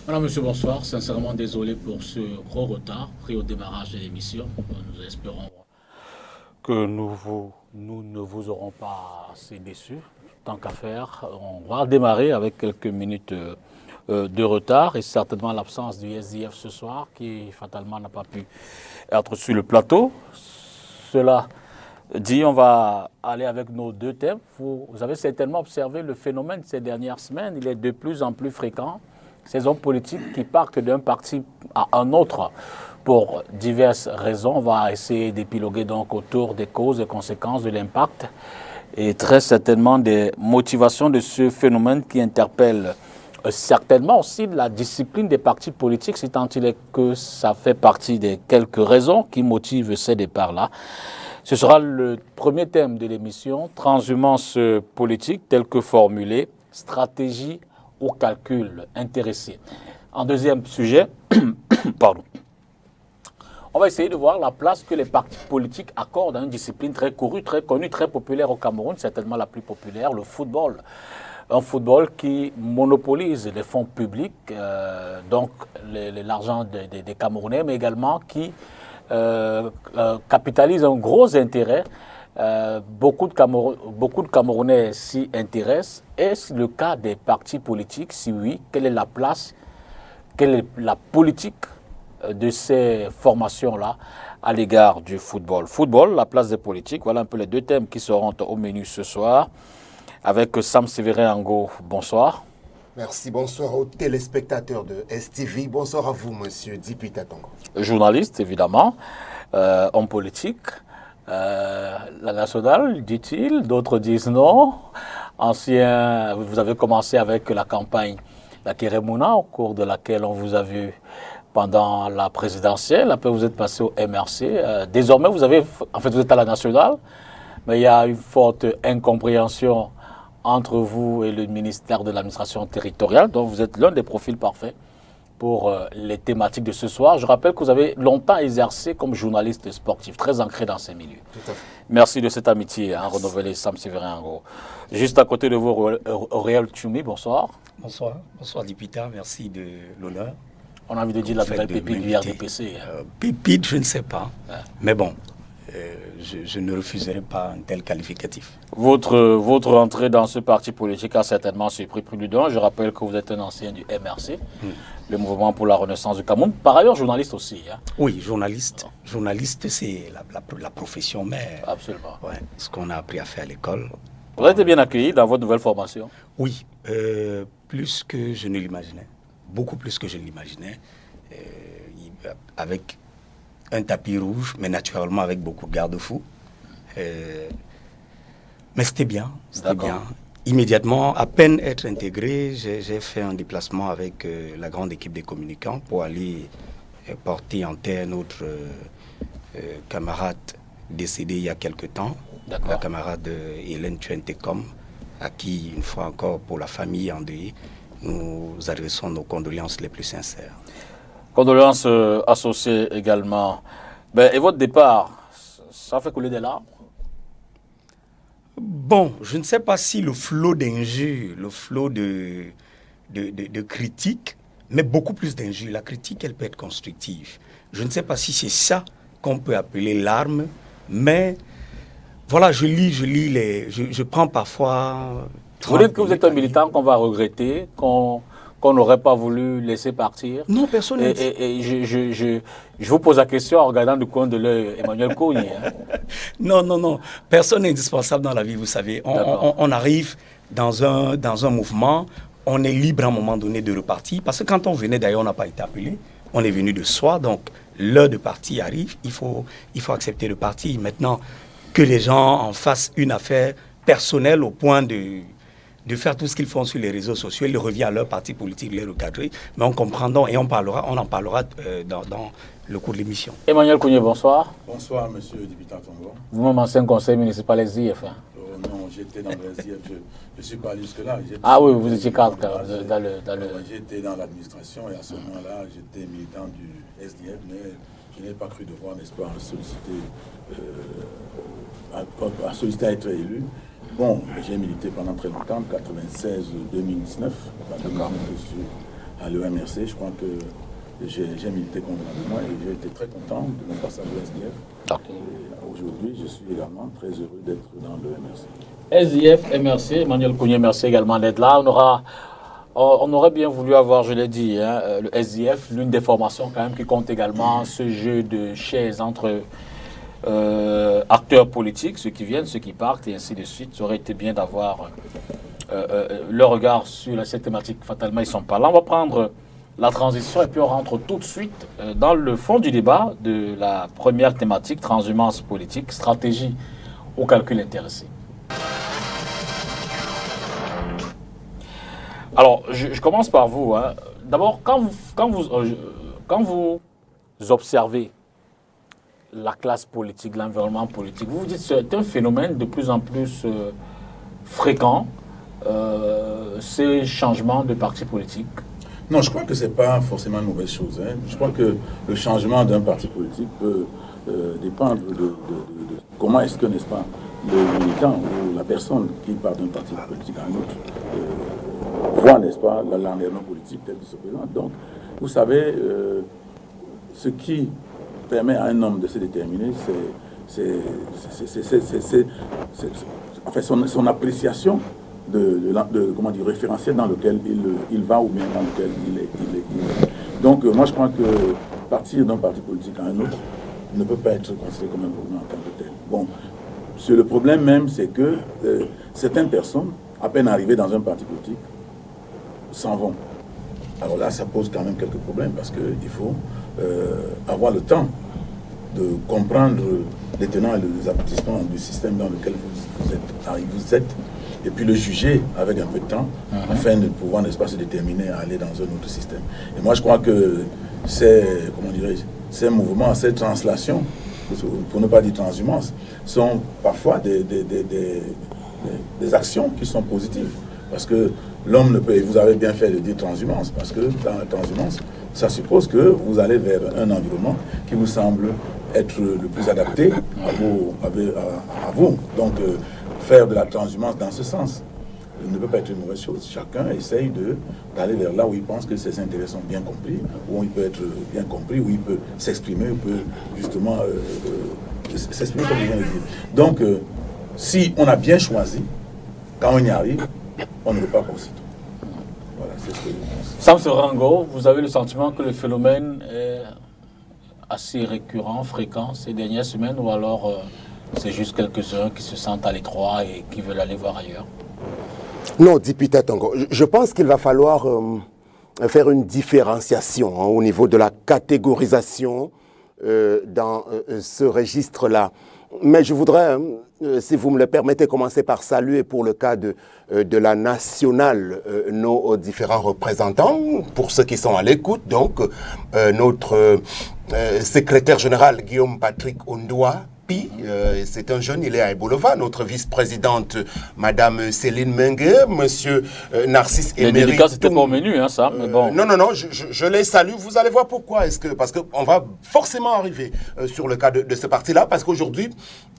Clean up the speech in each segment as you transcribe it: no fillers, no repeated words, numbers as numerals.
Alors, monsieur, bonsoir. Sincèrement désolé pour ce gros retard pris au démarrage de l'émission. Nous espérons que nous ne vous aurons pas assez déçus. Tant qu'à faire, on va démarrer avec quelques minutes de retard et certainement l'absence du SDF ce soir qui fatalement n'a pas pu être sur le plateau. Cela dit, on va aller avec nos deux thèmes. Vous avez certainement observé le phénomène ces dernières semaines. Il est de plus en plus fréquent. Ces hommes politiques qui partent d'un parti à un autre pour diverses raisons. On va essayer d'épiloguer donc autour des causes et conséquences de l'impact et très certainement des motivations de ce phénomène qui interpelle certainement aussi la discipline des partis politiques, si tant il est que ça fait partie des quelques raisons qui motivent ces départs-là. Ce sera le premier thème de l'émission, transhumance politique telle que formulée, stratégie au calcul intéressé. En deuxième sujet, pardon, on va essayer de voir la place que les partis politiques accordent à une discipline très courue, très connue, très populaire au Cameroun, certainement la plus populaire, le football. Un football qui monopolise les fonds publics, donc l'argent des Camerounais, mais également qui capitalise un gros intérêt. Beaucoup de Camerounais s'y intéressent. Est-ce le cas des partis politiques? Si oui, quelle est la place, quelle est la politique de ces formations-là à l'égard du football? Football, la place des politiques, voilà un peu les deux thèmes qui seront au menu ce soir. Avec Sam Sévérin Ango, bonsoir. Merci, bonsoir aux téléspectateurs de STV. Bonsoir à vous, monsieur Dipita Tongo. Journaliste, évidemment, homme politique. La nationale, dit-il, d'autres disent non. Ancien, vous avez commencé avec la campagne La Kérémouna, au cours de laquelle on vous a vu pendant la présidentielle. Après, vous êtes passé au MRC. Désormais, vous êtes à la nationale, mais il y a une forte incompréhension entre vous et le ministère de l'administration territoriale. Donc, vous êtes l'un des profils parfaits pour les thématiques de ce soir. Je rappelle que vous avez longtemps exercé comme journaliste sportif, très ancré dans ces milieux. Tout à fait. Merci de cette amitié renouvelée, Sam Sévérin Ango. Juste à côté de vous, Auréal Tchoumi, bonsoir. Bonsoir, bonsoir Dipita, merci de l'honneur. On a envie de dire la nouvelle pépite du RDPC. Pépite, je ne sais pas, mais bon, je ne refuserai pas un tel qualificatif. Votre entrée dans ce parti politique a certainement surpris plus d'un. Je rappelle que vous êtes un ancien du MRC, le Mouvement pour la Renaissance du Cameroun. Par ailleurs, journaliste aussi. Oui, journaliste. Journaliste, c'est la profession mère. Absolument. Ouais, ce qu'on a appris à faire à l'école. Vous avez été bien accueilli dans votre nouvelle formation? Oui, plus que je ne l'imaginais. Beaucoup plus que je ne l'imaginais. Avec un tapis rouge, mais naturellement avec beaucoup de garde-fous. Mais c'était bien, c'était bien. Immédiatement, à peine être intégré, j'ai fait un déplacement avec la grande équipe des communicants pour aller porter en terre notre camarade décédé il y a quelque temps, la camarade Hélène Tuentekom, à qui, une fois encore, pour la famille endeuillée, nous adressons nos condoléances les plus sincères. Condoléances associées également. Et votre départ, ça fait couler des larmes? Bon, je ne sais pas si le flot d'injures, le flot de critiques, mais beaucoup plus d'injures. La critique, elle peut être constructive. Je ne sais pas si c'est ça qu'on peut appeler larmes, mais voilà, je prends parfois... Vous dites que vous êtes un militant qu'on va regretter, qu'on n'aurait pas voulu laisser partir. Non, personne n'a dit. Et je vous pose la question en regardant du coin de l'œil Emmanuel Kouni. Non. Personne n'est indispensable dans la vie, vous savez. On arrive dans un mouvement, on est libre à un moment donné de repartir. Parce que quand on venait, d'ailleurs, on n'a pas été appelé. On est venu de soi, donc l'heure de partir arrive. Il faut accepter de partir. Maintenant, que les gens en fassent une affaire personnelle au point de faire tout ce qu'ils font sur les réseaux sociaux, il revient à leur parti politique de les recadrer, mais on comprend donc et on en parlera dans le cours de l'émission. Emmanuel Kounié, bonsoir. Bonsoir, monsieur Dipita Tongo. Vous-même ancien conseil municipal SDF. Non, j'étais dans le SDF, je ne suis pas allé jusque-là. Ah oui, vous étiez cadre dans le... J'étais dans l'administration et à ce moment-là, j'étais militant du SDF, mais je n'ai pas cru devoir, n'est-ce pas, solliciter à être élu. Bon, j'ai milité pendant très longtemps, 96-2019. Je suis à l'EMRC. Je crois que j'ai milité convenablement et j'ai été très content de mon passage au SDF. Aujourd'hui, je suis également très heureux d'être dans l'EMRC. SDF, MRC, Emmanuel Kounié, merci également d'être là. On aurait bien voulu avoir, je l'ai dit, le SDF, l'une des formations quand même qui compte également ce jeu de chaises entre acteurs politiques, ceux qui viennent, ceux qui partent et ainsi de suite. Ça aurait été bien d'avoir leur regard sur cette thématique. Fatalement, ils ne sont pas là. On va prendre la transition et puis on rentre tout de suite dans le fond du débat de la première thématique, transhumance politique, stratégie au calcul intéressé. Alors, je commence par vous. D'abord, quand vous observez la classe politique, l'environnement politique, vous vous dites que c'est un phénomène de plus en plus fréquent, ces changements de partis politiques. Non, je crois que ce n'est pas forcément une mauvaise chose. Je crois que le changement d'un parti politique peut dépendre de comment est-ce que, n'est-ce pas, le militant ou la personne qui part d'un parti politique à un autre voit, n'est-ce pas, l'environnement politique tel qu'il se présente. Donc, vous savez, ce qui permet à un homme de se déterminer, en fait, son appréciation comment dire, référentiel dans lequel il va ou bien dans lequel il est. Donc, moi, je crois que partir d'un parti politique à un autre ne peut pas être considéré comme un problème en tant que tel. Bon, le problème même, c'est que certaines personnes, à peine arrivées dans un parti politique, s'en vont. Alors là, ça pose quand même quelques problèmes parce qu'il faut avoir le temps de comprendre les tenants et les aboutissements du système dans lequel vous êtes, et puis le juger avec un peu de temps, afin de pouvoir, n'est-ce pas, se déterminer à aller dans un autre système. Et moi, je crois que ces mouvements, ces translations, pour ne pas dire transhumance, sont parfois des actions qui sont positives. Parce que l'homme ne peut, et vous avez bien fait de dire transhumance, parce que dans la transhumance, ça suppose que vous allez vers un environnement qui vous semble être le plus adapté à vous. Donc, faire de la transhumance dans ce sens ne peut pas être une mauvaise chose. Chacun essaye d'aller vers là où il pense que ses intérêts sont bien compris, où il peut être bien compris, où il peut s'exprimer, où il peut justement s'exprimer comme je viens de dire. Donc, si on a bien choisi, quand on y arrive, on ne veut pas aussitôt. Voilà, c'est ce que je pense. Sam Rango, vous avez le sentiment que le phénomène est assez récurrent, fréquent ces dernières semaines, ou alors c'est juste quelques-uns qui se sentent à l'étroit et qui veulent aller voir ailleurs? Non, Dipita Tongo, je pense qu'il va falloir faire une différenciation au niveau de la catégorisation dans ce registre-là. Mais je voudrais, si vous me le permettez, commencer par saluer pour le cas de la nationale nos différents représentants, pour ceux qui sont à l'écoute, donc notre secrétaire général Guillaume Patrick Ondoa, c'est un jeune, il est à Ebolova, notre vice-présidente, Madame Céline Mengue, Monsieur Narcisse Emery. Les dédicats, c'était pas au menu, ça, mais bon. Non, je les salue. Vous allez voir pourquoi. Parce qu'on va forcément arriver sur le cas de ce parti-là, parce qu'aujourd'hui,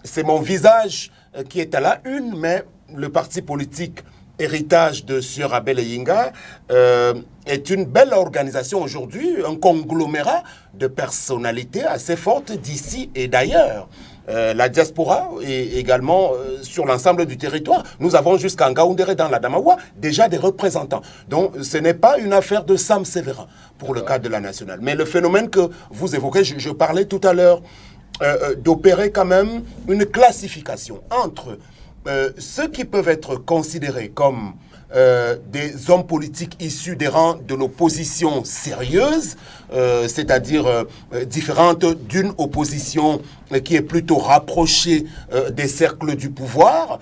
c'est mon visage qui est à la une, mais le parti politique héritage de Sieur Abel Yinga est une belle organisation aujourd'hui, un conglomérat de personnalités assez fortes d'ici et d'ailleurs. La diaspora et également sur l'ensemble du territoire. Nous avons jusqu'à Ngaoundéré dans la Damawa déjà des représentants. Donc ce n'est pas une affaire de Sam Sévérin pour le cas de la nationale. Mais le phénomène que vous évoquez, je parlais tout à l'heure d'opérer quand même une classification entre ceux qui peuvent être considérés comme des hommes politiques issus des rangs de l'opposition sérieuse, c'est-à-dire différente d'une opposition qui est plutôt rapprochée des cercles du pouvoir.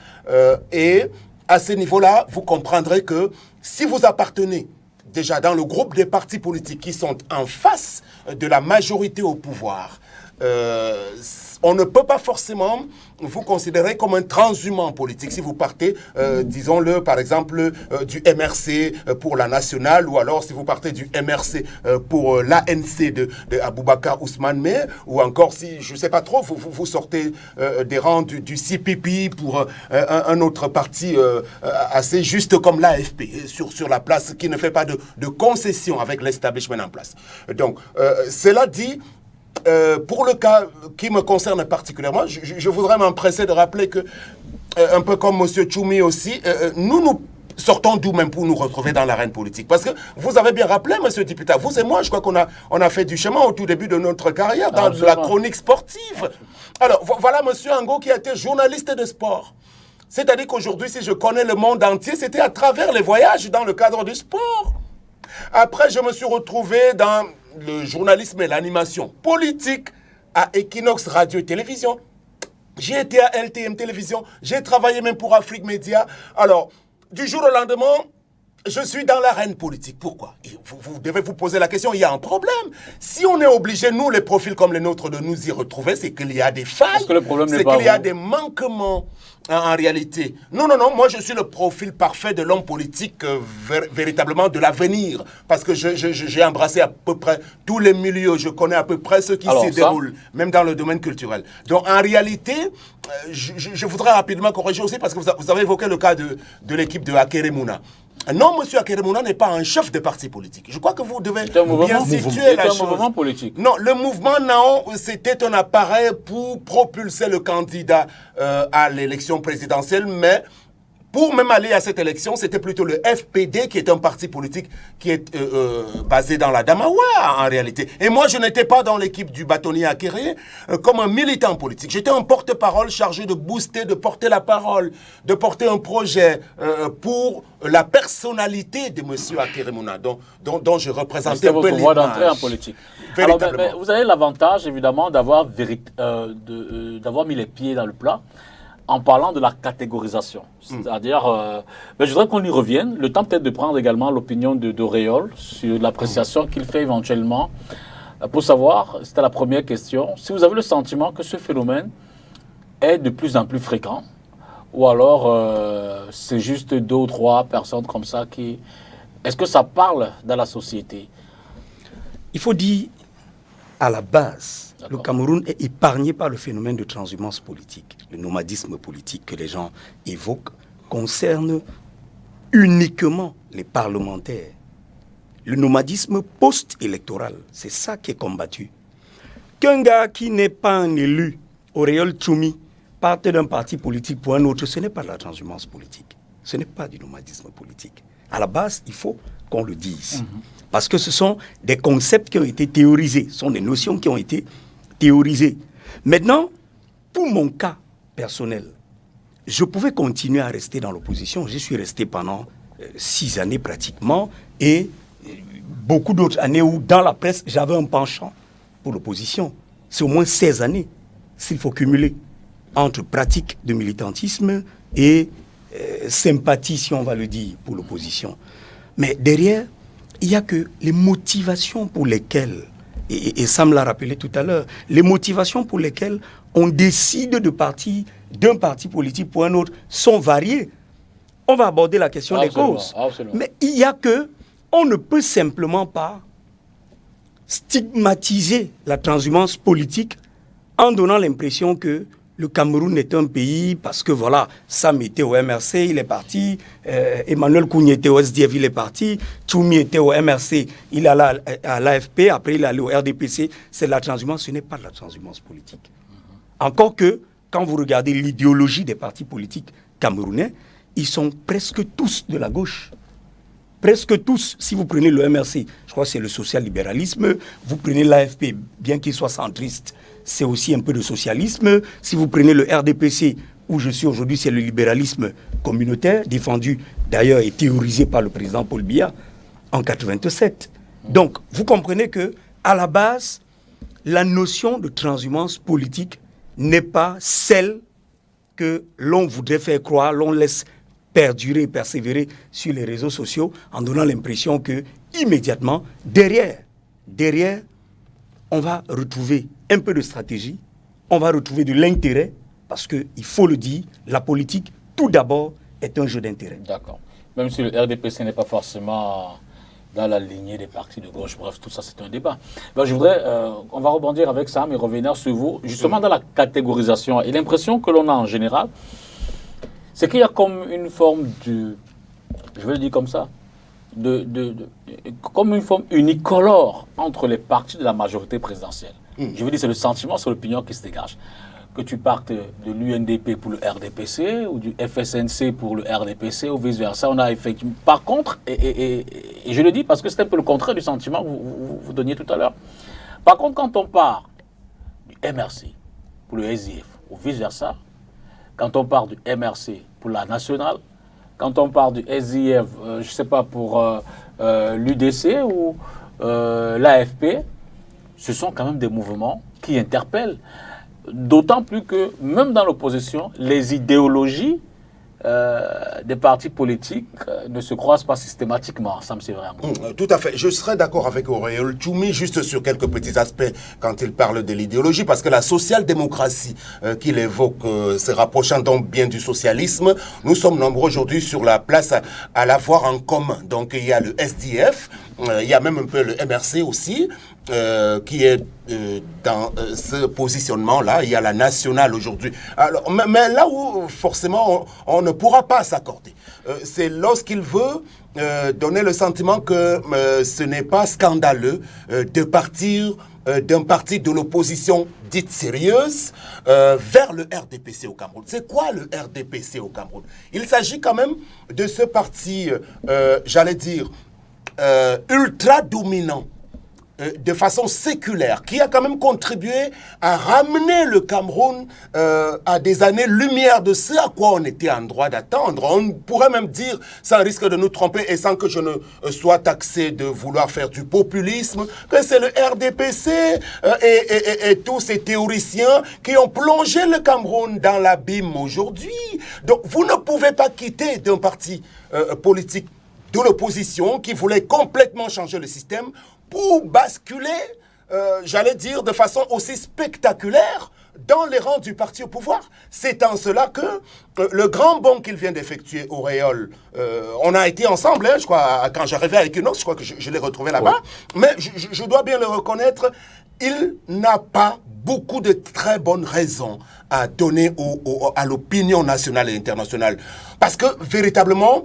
Et à ce niveau-là, vous comprendrez que si vous appartenez déjà dans le groupe des partis politiques qui sont en face de la majorité au pouvoir, on ne peut pas forcément vous considérer comme un transhumant politique. Si vous partez, disons-le, par exemple, du MRC pour la nationale, ou alors si vous partez du MRC pour l'ANC de Aboubakar Ousmane Meh, ou encore si, je ne sais pas trop, vous sortez des rangs du CPP pour un autre parti assez juste comme l'AFP, sur la place, qui ne fait pas de concessions avec l'establishment en place. Donc, cela dit, pour le cas qui me concerne particulièrement, je voudrais m'empresser de rappeler que, un peu comme M. Tchoumi aussi, nous sortons d'où même pour nous retrouver dans l'arène politique. Parce que vous avez bien rappelé, M. Député, vous et moi, je crois qu'on a fait du chemin au tout début de notre carrière dans la chronique sportive. Alors, voilà M. Ango qui a été journaliste de sport. C'est-à-dire qu'aujourd'hui, si je connais le monde entier, c'était à travers les voyages dans le cadre du sport. Après, je me suis retrouvé dans le journalisme et l'animation politique à Equinox Radio et Télévision. J'ai été à LTM Télévision. J'ai travaillé même pour Afrique Média. Alors, du jour au lendemain, je suis dans l'arène politique. Pourquoi? Vous devez vous poser la question, il y a un problème. Si on est obligé, nous, les profils comme les nôtres, de nous y retrouver, c'est qu'il y a des failles, c'est qu'il y a des manquements en réalité. Non, moi je suis le profil parfait de l'homme politique véritablement de l'avenir. Parce que j'ai embrassé à peu près tous les milieux, je connais à peu près ce qui s'y déroule, même dans le domaine culturel. Donc en réalité, je voudrais rapidement corriger aussi, parce que vous avez évoqué le cas de l'équipe de Akeremouna. Non, M. Akeremouna n'est pas un chef de parti politique. Je crois que vous devez bien situer la chose. C'est un mouvement politique. Non, le mouvement Naon, c'était un appareil pour propulser le candidat à l'élection présidentielle, mais pour même aller à cette élection, c'était plutôt le FPD qui est un parti politique qui est basé dans la Damawa en réalité. Et moi, je n'étais pas dans l'équipe du bâtonnier Akere comme un militant politique. J'étais un porte-parole chargé de booster, de porter la parole, de porter un projet pour la personnalité de M. Akeremouna, dont je représentais un peu votre voie d'entrée en politique. Alors, mais vous avez l'avantage, évidemment, d'avoir mis les pieds dans le plat en parlant de la catégorisation. C'est-à-dire, je voudrais qu'on y revienne. Le temps peut-être de prendre également l'opinion d'Auréole sur l'appréciation qu'il fait éventuellement pour savoir, c'était la première question, si vous avez le sentiment que ce phénomène est de plus en plus fréquent, ou alors c'est juste 2 ou 3 personnes comme ça qui... Est-ce que ça parle dans la société? Il faut dire, à la base, le Cameroun est épargné par le phénomène de transhumance politique. Le nomadisme politique que les gens évoquent concerne uniquement les parlementaires. Le nomadisme post-électoral, c'est ça qui est combattu. Qu'un gars qui n'est pas un élu, Auréole Tchoumi, parte d'un parti politique pour un autre, ce n'est pas de la transhumance politique. Ce n'est pas du nomadisme politique. À la base, il faut qu'on le dise. Parce que ce sont des concepts qui ont été théorisés, ce sont des notions qui ont été théorisées. Maintenant, pour mon cas personnel, je pouvais continuer à rester dans l'opposition. Je suis resté pendant 6 années pratiquement et beaucoup d'autres années où, dans la presse, j'avais un penchant pour l'opposition. C'est au moins 16 années, s'il faut cumuler, entre pratique de militantisme et sympathie, si on va le dire, pour l'opposition. Mais derrière, il n'y a que les motivations pour lesquelles, et ça me l'a rappelé tout à l'heure, les motivations pour lesquelles on décide de partir d'un parti politique pour un autre sont variées. On va aborder la question des causes. Mais il y a que, on ne peut simplement pas stigmatiser la transhumance politique en donnant l'impression que le Cameroun est un pays parce que voilà, Sam était au MRC, il est parti, Emmanuel Kouni était au SDF, il est parti, Tchoumi était au MRC, il est allé à l'AFP, après il est allé au RDPC, c'est de la transhumance, ce n'est pas de la transhumance politique. Encore que, quand vous regardez l'idéologie des partis politiques camerounais, ils sont presque tous de la gauche. Presque tous. Si vous prenez le MRC, je crois que c'est le social-libéralisme, vous prenez l'AFP, bien qu'il soit centriste, c'est aussi un peu de socialisme. Si vous prenez le RDPC, où je suis aujourd'hui, c'est le libéralisme communautaire, défendu d'ailleurs et théorisé par le président Paul Biya en 87. Donc, vous comprenez que, à la base, la notion de transhumance politique n'est pas celle que l'on voudrait faire croire, l'on laisse perdurer et persévérer sur les réseaux sociaux en donnant l'impression que, immédiatement, derrière, on va retrouver un peu de stratégie, on va retrouver de l'intérêt, parce qu'il faut le dire, la politique, tout d'abord, est un jeu d'intérêt. D'accord. Même si le RDPC n'est pas forcément dans la lignée des partis de gauche, bref, tout ça c'est un débat. Ben, je voudrais, on va rebondir avec Sam et revenir sur vous, justement dans la catégorisation. Et l'impression que l'on a en général, c'est qu'il y a comme une forme de, je vais le dire comme ça, comme une forme unicolore entre les partis de la majorité présidentielle. Je veux dire, c'est le sentiment, c'est l'opinion qui se dégage. Que tu partes de l'UNDP pour le RDPC ou du FSNC pour le RDPC ou vice-versa. On a effectivement... Par contre, et je le dis parce que c'est un peu le contraire du sentiment que vous donniez tout à l'heure. Par contre, quand on part du MRC pour le SIF ou vice-versa, quand on part du MRC pour la nationale, quand on part du SIF, je ne sais pas, pour l'UDC ou l'AFP, ce sont quand même des mouvements qui interpellent. D'autant plus que, même dans l'opposition, les idéologies des partis politiques ne se croisent pas systématiquement. Ça me c'est vraiment. Tout à fait. Je serais d'accord avec Auréole Tchoumi juste sur quelques petits aspects quand il parle de l'idéologie, parce que la social-démocratie qu'il évoque, se rapprochant donc bien du socialisme, nous sommes nombreux aujourd'hui sur la place à l'avoir en commun. Donc il y a le SDF, il y a même un peu le MRC aussi, qui est dans ce positionnement-là. Il y a la nationale aujourd'hui. Alors, mais là où forcément on ne pourra pas s'accorder, c'est lorsqu'il veut donner le sentiment que ce n'est pas scandaleux de partir d'un parti de l'opposition dite sérieuse vers le RDPC au Cameroun. C'est quoi le RDPC au Cameroun? Il s'agit quand même de ce parti, j'allais dire, ultra dominant, de façon séculaire, qui a quand même contribué à ramener le Cameroun à des années-lumière de ce à quoi on était en droit d'attendre. On pourrait même dire, sans risque de nous tromper et sans que je ne sois taxé de vouloir faire du populisme, que c'est le RDPC et tous ces théoriciens qui ont plongé le Cameroun dans l'abîme aujourd'hui. Donc vous ne pouvez pas quitter d'un parti politique de l'opposition qui voulait complètement changer le système pour basculer, j'allais dire, de façon aussi spectaculaire dans les rangs du parti au pouvoir. C'est en cela que le grand bond qu'il vient d'effectuer, Auréole, on a été ensemble, hein, je crois, quand j'arrivais à Equinox, je crois que je l'ai retrouvé là-bas, oui. Mais je dois bien le reconnaître, il n'a pas beaucoup de très bonnes raisons à donner à l'opinion nationale et internationale. Parce que, véritablement,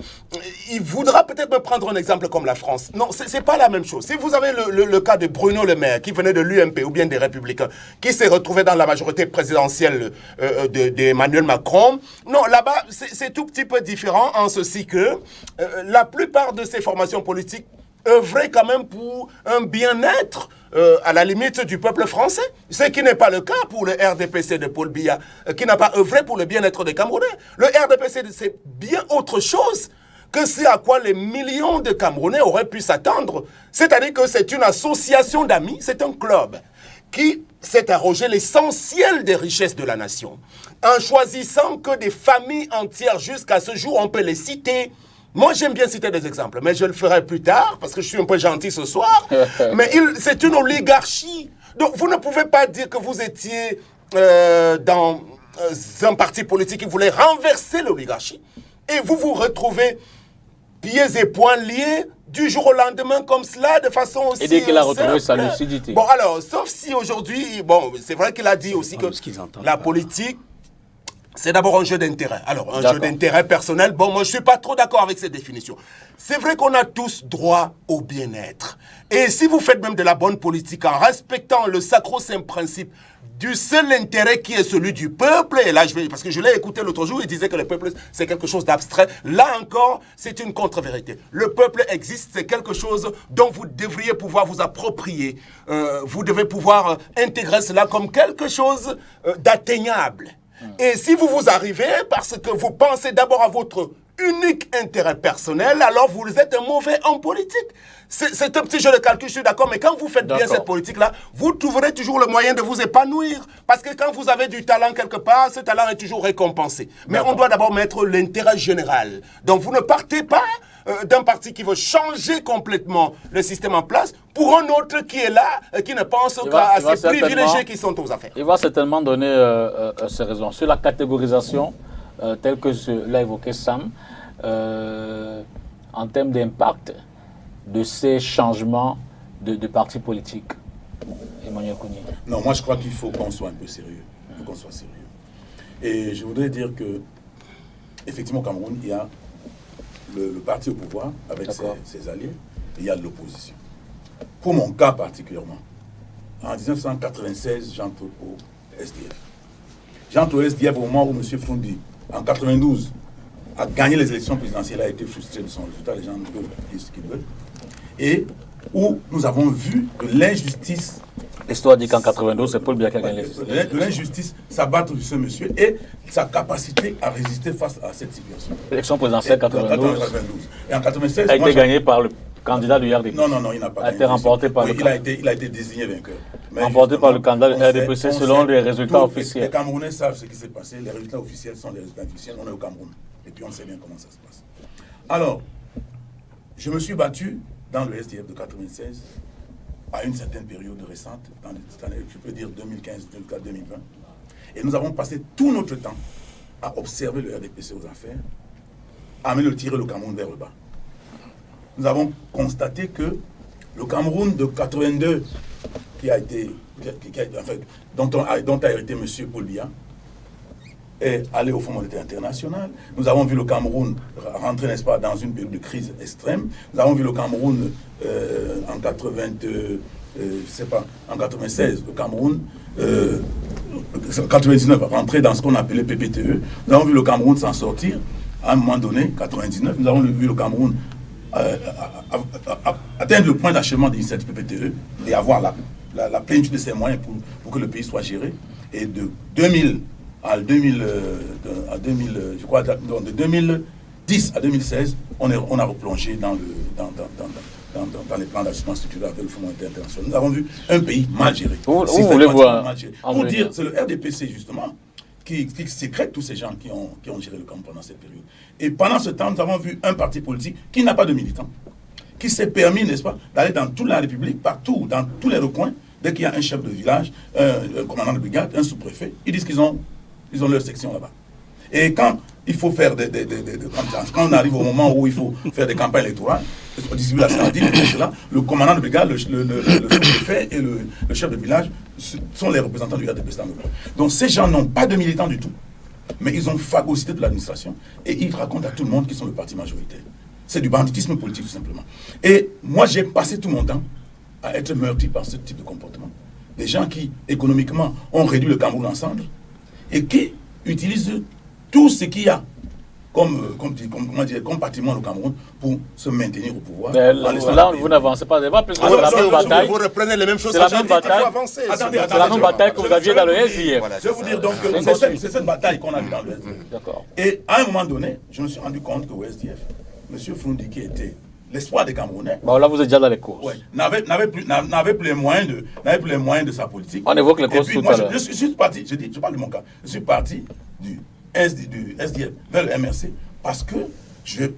il voudra peut-être me prendre un exemple comme la France. Non, c'est pas la même chose. Si vous avez le cas de Bruno Le Maire, qui venait de l'UMP ou bien des Républicains, qui s'est retrouvé dans la majorité présidentielle d'Emmanuel Macron, non, là-bas, c'est tout petit peu différent en ceci que la plupart de ces formations politiques œuvraient quand même pour un bien-être à la limite du peuple français. Ce qui n'est pas le cas pour le RDPC de Paul Biya, qui n'a pas œuvré pour le bien-être des Camerounais. Le RDPC, c'est bien autre chose que ce à quoi les millions de Camerounais auraient pu s'attendre. C'est-à-dire que c'est une association d'amis, c'est un club qui s'est arrogé l'essentiel des richesses de la nation, en choisissant que des familles entières jusqu'à ce jour, on peut les citer. Moi, j'aime bien citer des exemples, mais je le ferai plus tard, parce que je suis un peu gentil ce soir. Mais c'est une oligarchie. Donc, vous ne pouvez pas dire que vous étiez dans un parti politique qui voulait renverser l'oligarchie, et vous vous retrouvez pieds et poings liés du jour au lendemain comme cela, de façon aussi... Et dès qu'il a retrouvé sa lucidité. Bon, alors, sauf si aujourd'hui... Bon, c'est vrai qu'il a dit aussi que la politique... C'est d'abord un jeu d'intérêt. Alors, un jeu d'intérêt personnel, bon, moi, je ne suis pas trop d'accord avec cette définition. C'est vrai qu'on a tous droit au bien-être. Et si vous faites même de la bonne politique en respectant le sacro-saint principe du seul intérêt qui est celui du peuple, et là, parce que je l'ai écouté l'autre jour, il disait que le peuple, c'est quelque chose d'abstrait. Là encore, c'est une contre-vérité. Le peuple existe, c'est quelque chose dont vous devriez pouvoir vous approprier. Vous devez pouvoir intégrer cela comme quelque chose d'atteignable. Et si vous arrivez parce que vous pensez d'abord à votre unique intérêt personnel, alors vous êtes un mauvais homme politique. C'est un petit jeu de calcul, je suis d'accord, mais quand vous faites bien cette politique-là, vous trouverez toujours le moyen de vous épanouir. Parce que quand vous avez du talent quelque part, ce talent est toujours récompensé. Mais on doit d'abord mettre l'intérêt général. Donc vous ne partez pas d'un parti qui veut changer complètement le système en place pour un autre qui est là, qui ne pense qu'à ces privilégiés qui sont aux affaires. Il va certainement donner ses raisons. Sur la catégorisation, telle que l'a évoqué Sam, en termes d'impact de ces changements de partis politiques. Emmanuel Kouni. Non, moi je crois qu'il faut qu'on soit un peu sérieux. Il faut qu'on soit sérieux. Et je voudrais dire que, effectivement, au Cameroun, il y a le parti au pouvoir avec ses alliés, et il y a l'opposition. Pour mon cas particulièrement, en 1996, j'entre au SDF. J'entre au SDF au moment où M. Foundi, en 92, a gagné les élections présidentielles, a été frustré de son résultat, les gens ne peuvent dire ce qu'ils veulent, et où nous avons vu que l'injustice... L'histoire dit qu'en 92, c'est Paul Biya qui a gagné les élections. L'injustice s'abattre sur ce monsieur et sa capacité à résister face à cette situation. L'élection présidentielle 92. Et en 96, a été gagnée par le candidat du RDPC. Non, il n'a pas gagné. A été remporté par il a été désigné vainqueur. Remporté par le candidat du RDPC selon les résultats officiels. Les Camerounais savent ce qui s'est passé. Les résultats officiels sont les résultats officiels. On est au Cameroun. Et puis on sait bien comment ça se passe. Alors, je me suis battu dans le SDF de 96 à une certaine période récente, dans cette année, je peux dire 2015, 2004, 2020. Et nous avons passé tout notre temps à observer le RDPC aux affaires, à tirer le Cameroun vers le bas. Nous avons constaté que le Cameroun de 82, dont a hérité M. Paul Biya, est allé au Fonds monétaire international. Nous avons vu le Cameroun rentrer, n'est-ce pas, dans une période de crise extrême. Nous avons vu le Cameroun en 96, le Cameroun, 99, rentrer dans ce qu'on appelait PPTE. Nous avons vu le Cameroun s'en sortir. À un moment donné, 99, nous avons vu le Cameroun atteindre le point d'achèvement de l'initiative PPTE et avoir la plénitude de ses moyens pour que le pays soit géré. Et de 2000 à 2010 à 2016, on a replongé dans les plans d'ajustement structurel avec le Fonds monétaire international. Nous avons vu un pays mal géré. Vous voulez voir pour dire, c'est le RDPC justement qui sécrète tous ces gens qui ont géré le Cameroun pendant cette période. Et pendant ce temps, nous avons vu un parti politique qui n'a pas de militants, qui s'est permis, n'est-ce pas, d'aller dans toute la République, partout, dans tous les recoins, dès qu'il y a un chef de village, un commandant de brigade, un sous-préfet, ils disent qu'ils ont leur section là-bas. Et quand il faut faire quand on arrive au moment où il faut faire des campagnes électorales, distribuer la sardine, le commandant de brigade, le sous-préfet et le chef de village sont les représentants du RDPC dans le monde. Donc ces gens n'ont pas de militants du tout, mais ils ont phagocyté de l'administration et ils racontent à tout le monde qu'ils sont le parti majoritaire. C'est du banditisme politique tout simplement. Et moi j'ai passé tout mon temps à être meurtri par ce type de comportement. Des gens qui, économiquement, ont réduit le Cameroun en cendres et qui utilisent tout ce qu'il y a comme patrimoine au Cameroun pour se maintenir au pouvoir. Là, vous n'avancez pas. Plus c'est la même bataille. Vous reprenez les mêmes choses. C'est la même bataille. C'est la même bataille que vous aviez dans le SDF. Je vais vous dire donc, c'est cette bataille qu'on a vu dans le SDF. D'accord. Et à un moment donné, je me suis rendu compte qu'au SDF, M. Foundi, qui était l'espoir des Camerounais. Bon, là, vous êtes déjà dans les courses. Ouais, n'avait plus les moyens de sa politique. On évoque les courses tout à l'heure. Je suis parti, je parle de mon cas, je suis parti du SDF vers le MRC parce que j'ai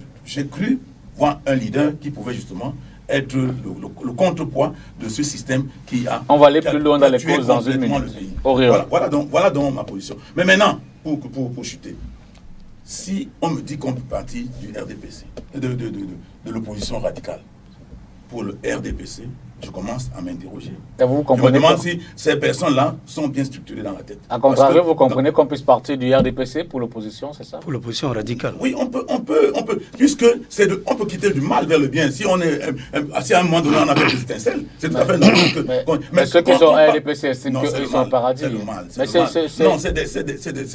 cru voir un leader qui pouvait justement être le contrepoids de ce système qui a... On va aller plus loin dans les causes dans une minute. Voilà donc ma position. Mais maintenant, pour chuter, si on me dit qu'on peut partir du RDPC, de l'opposition radicale, pour le RDPC, je commence à m'interroger. Je me demande si ces personnes-là sont bien structurées dans la tête. À contrario, vous comprenez qu'on puisse partir du RDPC pour l'opposition, c'est ça? Pour l'opposition radicale. Oui, on peut, puisque on peut quitter du mal vers le bien. Si si à un moment donné on a fait des étincelles, c'est tout à fait normal. Mais ceux qui sont RDPC estiment qu'ils sont au paradis. C'est le mal. Non, c'est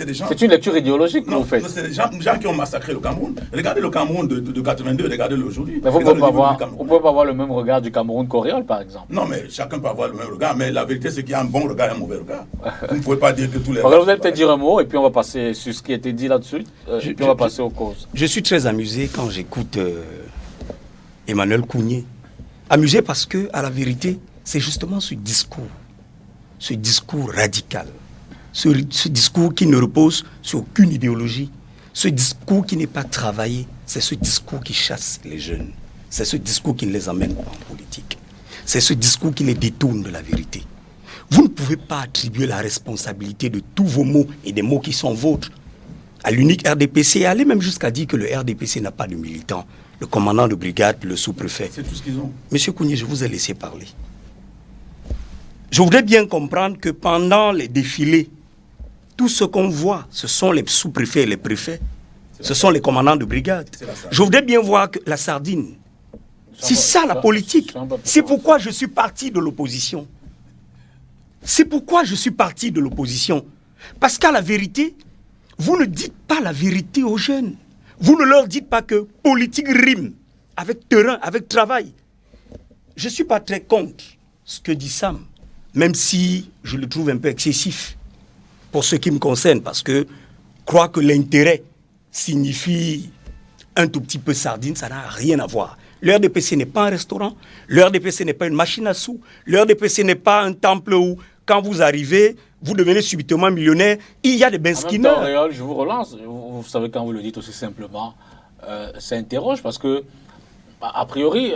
des gens... C'est une lecture idéologique que vous faites. C'est des gens qui ont massacré le Cameroun. Regardez le Cameroun de 82, regardez-le aujourd'hui. Mais vous ne pouvez pas avoir le même regard du Cameroun coréen. par exemple. Non, mais chacun peut avoir le même regard, mais la vérité, c'est qu'il y a un bon regard et un mauvais regard. Vous ne pouvez pas dire que tous les... Vous allez peut-être dire un mot, et puis on va passer sur ce qui a été dit là-dessus, et puis on va passer aux causes. Je suis très amusé quand j'écoute Emmanuel Kounié. Amusé parce que, à la vérité, c'est justement ce discours radical, ce discours qui ne repose sur aucune idéologie, ce discours qui n'est pas travaillé, c'est ce discours qui chasse les jeunes, c'est ce discours qui ne les amène pas en politique, c'est ce discours qui les détourne de la vérité. Vous ne pouvez pas attribuer la responsabilité de tous vos mots et des mots qui sont vôtres à l'unique RDPC et aller même jusqu'à dire que le RDPC n'a pas de militants, le commandant de brigade, le sous-préfet. C'est tout ce qu'ils ont. Monsieur Kounié, je vous ai laissé parler. Je voudrais bien comprendre que pendant les défilés, tout ce qu'on voit, ce sont les sous-préfets et les préfets. Ce sont les commandants de brigade. Je voudrais bien voir que la sardine, c'est ça la politique. C'est pourquoi je suis parti de l'opposition. C'est pourquoi je suis parti de l'opposition. Parce qu'à la vérité, vous ne dites pas la vérité aux jeunes. Vous ne leur dites pas que politique rime avec terrain, avec travail. Je ne suis pas très contre ce que dit Sam, même si je le trouve un peu excessif pour ce qui me concerne, parce que croire que l'intérêt signifie un tout petit peu sardine, ça n'a rien à voir. Le RDPC n'est pas un restaurant, le RDPC n'est pas une machine à sous, le RDPC n'est pas un temple où, quand vous arrivez, vous devenez subitement millionnaire. Il y a des benskins. En même temps, je vous relance. Vous savez, quand vous le dites aussi simplement, ça interroge parce que, a priori,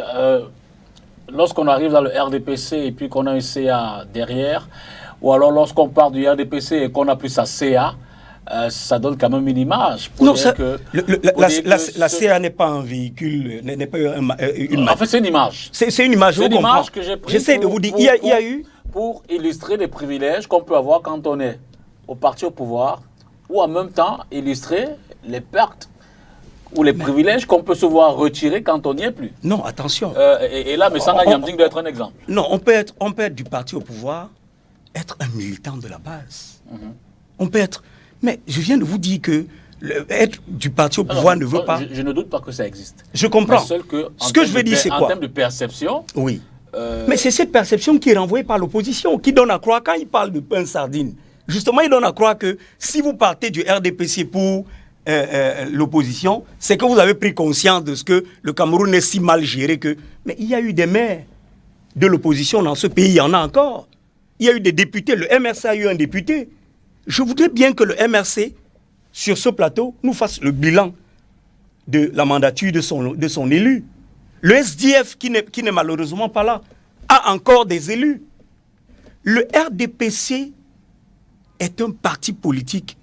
lorsqu'on arrive dans le RDPC et puis qu'on a un CA derrière, ou alors lorsqu'on part du RDPC et qu'on a plus sa CA, ça donne quand même une image. Non, la CA n'est pas un véhicule, n'est pas une... En fait, c'est une image. C'est une image, c'est une image que j'ai prise. J'essaie de vous dire, il y a eu... Pour illustrer les privilèges qu'on peut avoir quand on est au parti au pouvoir, ou en même temps illustrer les pertes ou les privilèges qu'on peut se voir retirer quand on n'y est plus. Non, attention. Et là, Messanga Yamding doit être un exemple. Non, on peut être du parti au pouvoir, être un militant de la base. On peut être... Mais je viens de vous dire que être du parti au pouvoir ne veut pas... Je ne doute pas que ça existe. Je comprends. Mais seul que, ce que je veux dire, c'est quoi? En termes de perception... Oui. Mais c'est cette perception qui est renvoyée par l'opposition, qui donne à croire, quand il parle de pain sardine, justement, il donne à croire que si vous partez du RDPC pour l'opposition, c'est que vous avez pris conscience de ce que le Cameroun est si mal géré que... Mais il y a eu des maires de l'opposition dans ce pays, il y en a encore. Il y a eu des députés, le MRC a eu un député. Je voudrais bien que le MRC, sur ce plateau, nous fasse le bilan de la mandature de son élu. Le SDF, qui n'est malheureusement pas là, a encore des élus. Le RDPC est un parti politique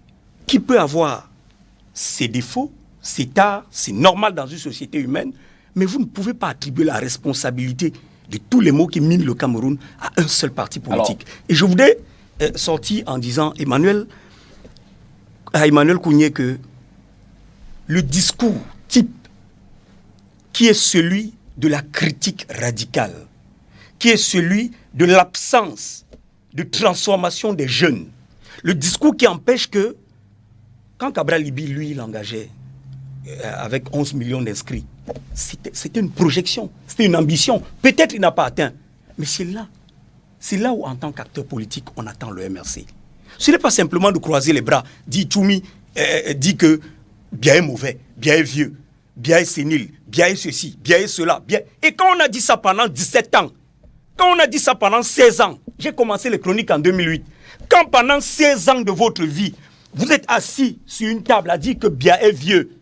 qui peut avoir ses défauts, ses tares, c'est normal dans une société humaine, mais vous ne pouvez pas attribuer la responsabilité de tous les maux qui minent le Cameroun à un seul parti politique. Alors, et je voudrais sortir en disant à Emmanuel Kounié que le discours type qui est celui de la critique radicale, qui est celui de l'absence de transformation des jeunes. Le discours qui empêche que, quand Cabral Libi, lui, l'engageait avec 11 millions d'inscrits, c'était une projection, c'était une ambition. Peut-être il n'a pas atteint, mais c'est là où, en tant qu'acteur politique, on attend le MRC. Ce n'est pas simplement de croiser les bras, dit Toumi, dit que bien est mauvais, bien est vieux, bien est sénile, bien est ceci, bien est cela, bien... Et quand on a dit ça pendant 17 ans, quand on a dit ça pendant 16 ans, j'ai commencé les chroniques en 2008, quand pendant 16 ans de votre vie, vous êtes assis sur une table à dire que bien est vieux,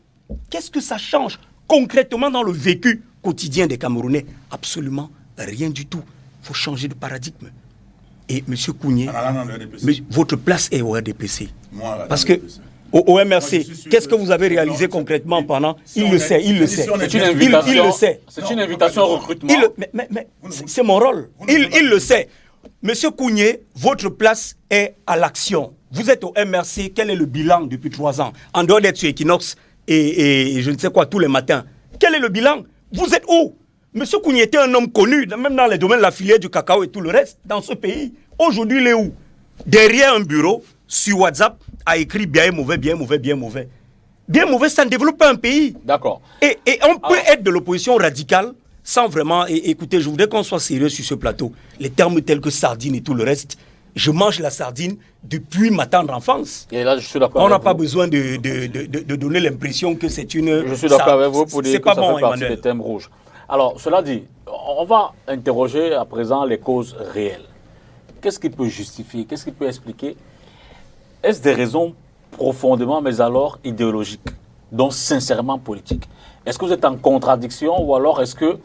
qu'est-ce que ça change concrètement dans le vécu quotidien des Camerounais? Absolument rien du tout. Il faut changer de paradigme. Et M. Kounié, votre place est au RDPC. Parce que au MRC, qu'est-ce que vous avez réalisé concrètement pendant... Il le sait, il le sait. Il le sait. C'est une invitation au recrutement. Mais c'est mon rôle. Il le sait. Monsieur Kounié, votre place est à l'action. Vous êtes au MRC, quel est le bilan depuis 3 ans? En dehors d'être sur Equinox et je ne sais quoi tous les matins. Quel est le bilan? Vous êtes où? Monsieur Kounié était un homme connu, même dans les domaines de la filière du cacao et tout le reste, dans ce pays. Aujourd'hui, il est où? Derrière un bureau, sur WhatsApp, a écrit bien et mauvais, bien mauvais, bien mauvais. Bien mauvais, ça ne développe pas un pays. D'accord. Et on peut être de l'opposition radicale sans vraiment... écoutez, je voudrais qu'on soit sérieux sur ce plateau. Les termes tels que sardine et tout le reste, je mange la sardine depuis ma tendre enfance. Et là, je suis d'accord. On n'a pas besoin de donner l'impression que c'est une... Je suis d'accord avec vous pour dire que ça fait partie Emmanuel. des thèmes rouges. Alors, cela dit, on va interroger à présent les causes réelles. Qu'est-ce qui peut justifier, qu'est-ce qui peut expliquer? Est-ce des raisons profondément, mais alors idéologiques, donc sincèrement politiques? Est-ce que vous êtes en contradiction ou alors est-ce que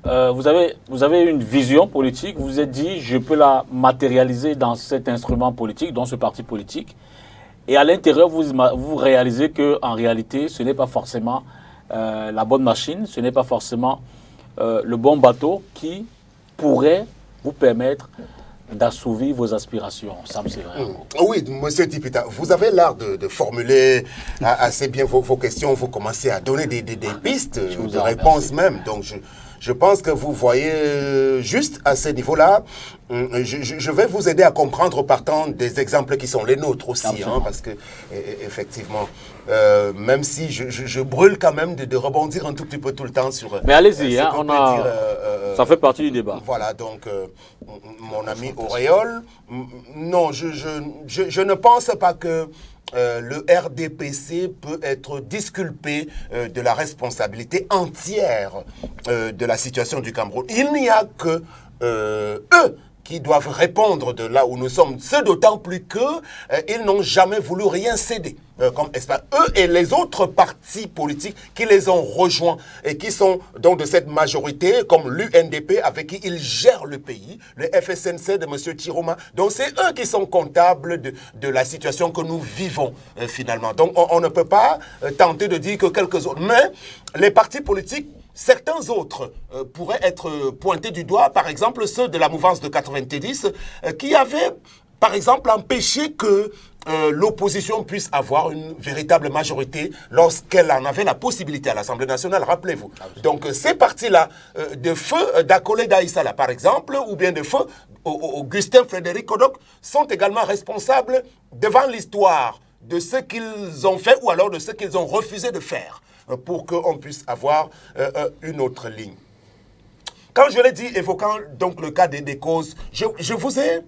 vous avez une vision politique, vous vous êtes dit, je peux la matérialiser dans cet instrument politique, dans ce parti politique, et à l'intérieur, vous réalisez qu'en réalité, ce n'est pas forcément la bonne machine, ce n'est pas forcément le bon bateau qui pourrait vous permettre d'assouvir vos aspirations, Sam Séverin. Oui, monsieur Dipita, vous avez l'art de formuler assez bien vos questions, vous commencez à donner des pistes, de réponses même, donc je pense que vous voyez juste à ce niveau-là. Je vais vous aider à comprendre partant des exemples qui sont les nôtres aussi, hein, parce que effectivement, même si je brûle quand même de rebondir un tout petit peu tout le temps sur... Mais allez-y, hein, ça fait partie du débat. Voilà, donc mon ami Auréole, non, je ne pense pas que le RDPC peut être disculpé de la responsabilité entière de la situation du Cameroun. Il n'y a que eux qui doivent répondre de là où nous sommes. C'est d'autant plus qu'ils n'ont jamais voulu rien céder. Comme Espagne. Eux et les autres partis politiques qui les ont rejoints et qui sont donc de cette majorité, comme l'UNDP avec qui ils gèrent le pays, le FSNC de M. Tiroma. Donc c'est eux qui sont comptables de la situation que nous vivons finalement. Donc on ne peut pas tenter de dire que quelques autres. Mais les partis politiques, certains autres pourraient être pointés du doigt, par exemple ceux de la mouvance de 90, qui avaient, par exemple, empêché que l'opposition puisse avoir une véritable majorité lorsqu'elle en avait la possibilité à l'Assemblée nationale, rappelez-vous. Donc ces partis-là, de feu d'Akole Daïsala, par exemple, ou bien de feu Augustin Frédéric Kodok, sont également responsables devant l'histoire de ce qu'ils ont fait ou alors de ce qu'ils ont refusé de faire pour qu'on puisse avoir une autre ligne. Quand je l'ai dit, évoquant donc le cas des causes, je vous ai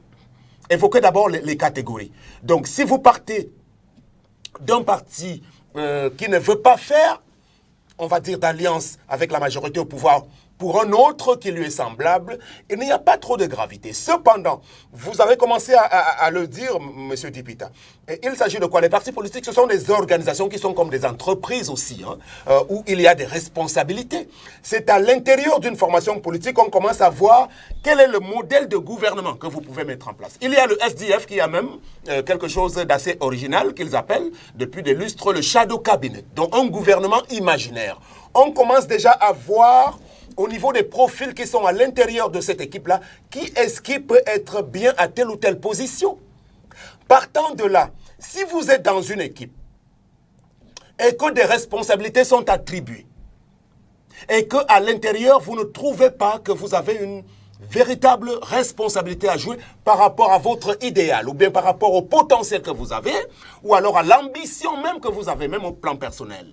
évoqué d'abord les catégories. Donc, si vous partez d'un parti qui ne veut pas faire, on va dire, d'alliance avec la majorité au pouvoir pour un autre qui lui est semblable, il n'y a pas trop de gravité. Cependant, vous avez commencé à le dire, M. Dipita. Et il s'agit de quoi? Les partis politiques, ce sont des organisations qui sont comme des entreprises aussi, hein, où il y a des responsabilités. C'est à l'intérieur d'une formation politique qu'on commence à voir quel est le modèle de gouvernement que vous pouvez mettre en place. Il y a le SDF qui a même quelque chose d'assez original qu'ils appellent, depuis des lustres, le shadow cabinet, donc un gouvernement imaginaire. On commence déjà à voir au niveau des profils qui sont à l'intérieur de cette équipe-là, qui est-ce qui peut être bien à telle ou telle position? Partant de là, si vous êtes dans une équipe et que des responsabilités sont attribuées et qu'à l'intérieur, vous ne trouvez pas que vous avez une véritable responsabilité à jouer par rapport à votre idéal ou bien par rapport au potentiel que vous avez ou alors à l'ambition même que vous avez, même au plan personnel.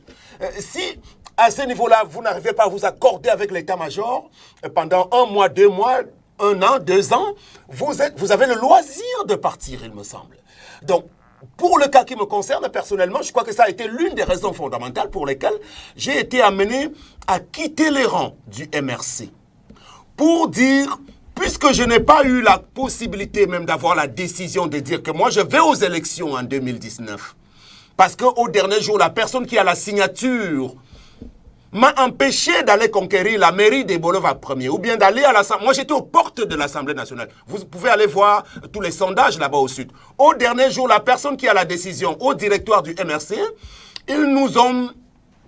Si à ce niveau-là, vous n'arrivez pas à vous accorder avec l'état-major pendant 1 mois, 2 mois, 1 an, 2 ans, vous avez le loisir de partir, il me semble. Donc, pour le cas qui me concerne personnellement, je crois que ça a été l'une des raisons fondamentales pour lesquelles j'ai été amené à quitter les rangs du MRC. Pour dire, puisque je n'ai pas eu la possibilité même d'avoir la décision de dire que moi je vais aux élections en 2019, parce qu'au dernier jour, la personne qui a la signature m'a empêché d'aller conquérir la mairie des Bolova premier, ou bien d'aller à l'Assemblée. Moi, j'étais aux portes de l'Assemblée nationale. Vous pouvez aller voir tous les sondages là-bas au sud. Au dernier jour, la personne qui a la décision au directoire du MRC, ils nous ont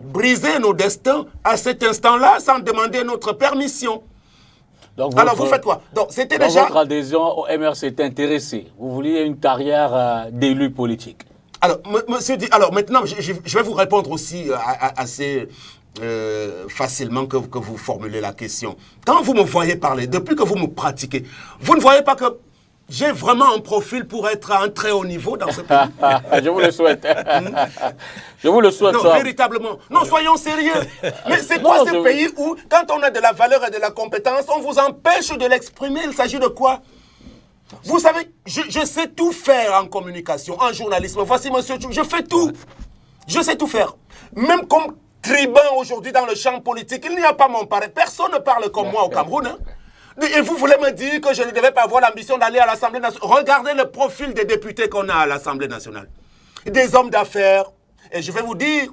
brisé nos destins à cet instant-là sans demander notre permission. Donc alors, vous faites quoi? Donc, c'était déjà... Votre adhésion au MRC est intéressée. Vous vouliez une carrière d'élu politique. Alors, monsieur dit... Alors, maintenant, je vais vous répondre aussi assez... facilement que vous formulez la question. Quand vous me voyez parler, depuis que vous me pratiquez, vous ne voyez pas que j'ai vraiment un profil pour être à un très haut niveau dans ce pays. Je vous le souhaite. Je vous le souhaite. Non, ça. véritablement. Non, soyons sérieux. Mais c'est quoi ce pays où, quand on a de la valeur et de la compétence, on vous empêche de l'exprimer? Il s'agit de quoi? Vous savez, je sais tout faire en communication, en journalisme. Voici monsieur, je fais tout. Je sais tout faire. Même comme tribun aujourd'hui dans le champ politique, il n'y a pas mon pareil. Personne ne parle comme moi au Cameroun. Hein. Et vous voulez me dire que je ne devais pas avoir l'ambition d'aller à l'Assemblée nationale? Regardez le profil des députés qu'on a à l'Assemblée nationale. Des hommes d'affaires. Et je vais vous dire,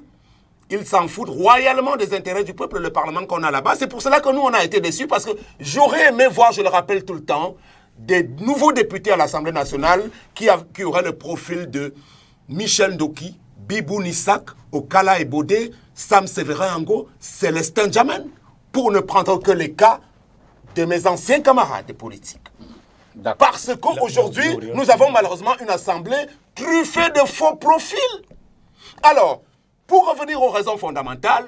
ils s'en foutent royalement des intérêts du peuple, le Parlement qu'on a là-bas. C'est pour cela que nous, on a été déçus, parce que j'aurais aimé voir, je le rappelle tout le temps, des nouveaux députés à l'Assemblée nationale qui auraient le profil de Michel Ndoki, Bibou Nissak, Okala Ebode, Sam Séverin Ango, Célestin Djamen, pour ne prendre que les cas de mes anciens camarades politiques. Parce qu'aujourd'hui, nous avons malheureusement une assemblée truffée de faux profils. Alors, pour revenir aux raisons fondamentales,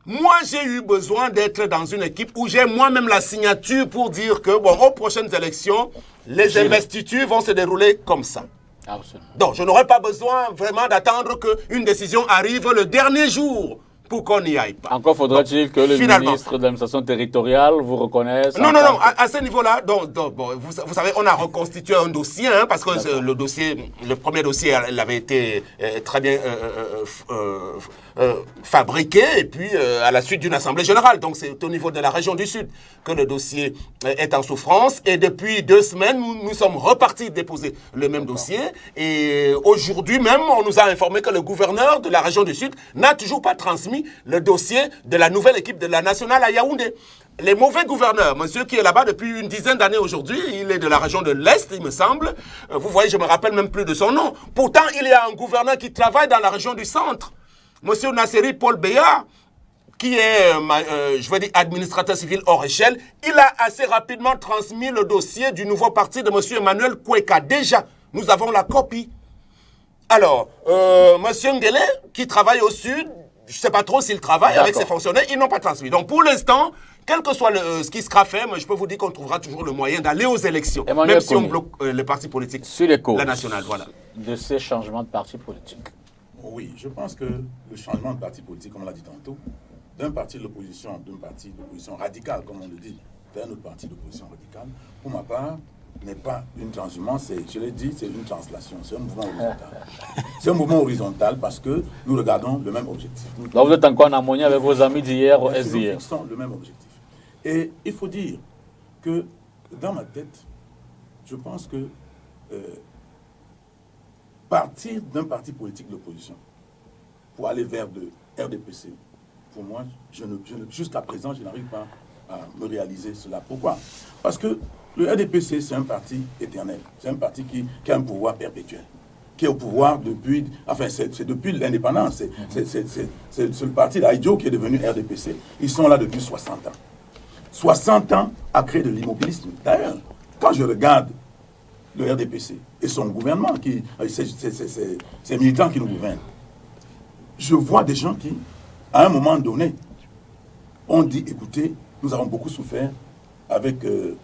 moi, j'ai eu besoin d'être dans une équipe où j'ai moi-même la signature pour dire que, bon, aux prochaines élections, les investitures vont se dérouler comme ça. Absolument. Donc, je n'aurais pas besoin vraiment d'attendre qu'une décision arrive le dernier jour pour qu'on n'y aille pas. Encore faudrait-il que le ministre de l'administration territoriale vous reconnaisse. Non, à ce niveau-là, bon, vous savez, on a reconstitué un dossier, hein, parce que le premier dossier, il avait été très bien fabriqué, et puis à la suite d'une assemblée générale. Donc c'est au niveau de la région du Sud que le dossier est en souffrance, et depuis 2 semaines, nous sommes repartis déposer le même dossier, et aujourd'hui même, on nous a informé que le gouverneur de la région du Sud n'a toujours pas transmis le dossier de la nouvelle équipe de la nationale à Yaoundé. Les mauvais gouverneurs, monsieur qui est là-bas depuis une dizaine d'années aujourd'hui, il est de la région de l'Est, il me semble. Vous voyez, je ne me rappelle même plus de son nom. Pourtant, il y a un gouverneur qui travaille dans la région du Centre. Monsieur Nasseri Paul Béa, qui est, je veux dire, administrateur civil hors échelle, il a assez rapidement transmis le dossier du nouveau parti de monsieur Emmanuel Kweka. Déjà, nous avons la copie. Alors, monsieur Ngele, qui travaille au Sud, je ne sais pas trop s'il travaille avec ses fonctionnaires, ils n'ont pas transmis. Donc pour l'instant, quel que soit ce qui sera fait, moi, je peux vous dire qu'on trouvera toujours le moyen d'aller aux élections, même si on bloque les partis politiques, sur les causes la nationale, voilà. De ces changements de partis politiques. Oui, je pense que le changement de parti politique, comme on l'a dit tantôt, d'un parti de l'opposition radicale, comme on le dit, vers un autre parti d'opposition radicale, pour ma part, n'est pas une transhumance, je l'ai dit, c'est une translation, c'est un mouvement horizontal. C'est un mouvement horizontal parce que nous regardons le même objectif. Donc vous êtes encore en harmonie avec vos amis d'hier au SDR. Nous fixons le même objectif. Et il faut dire que dans ma tête, je pense que partir d'un parti politique de l'opposition pour aller vers le RDPC, pour moi, jusqu'à présent, je n'arrive pas à me réaliser cela. Pourquoi? Parce que le RDPC, c'est un parti éternel. C'est un parti qui a un pouvoir perpétuel, qui est au pouvoir depuis... Enfin, c'est depuis l'indépendance. C'est le parti d'Aïdjo qui est devenu RDPC. Ils sont là depuis 60 ans. 60 ans à créer de l'immobilisme. D'ailleurs, quand je regarde le RDPC et son gouvernement, ces militants qui nous gouvernent, je vois des gens qui, à un moment donné, ont dit, écoutez, nous avons beaucoup souffert avec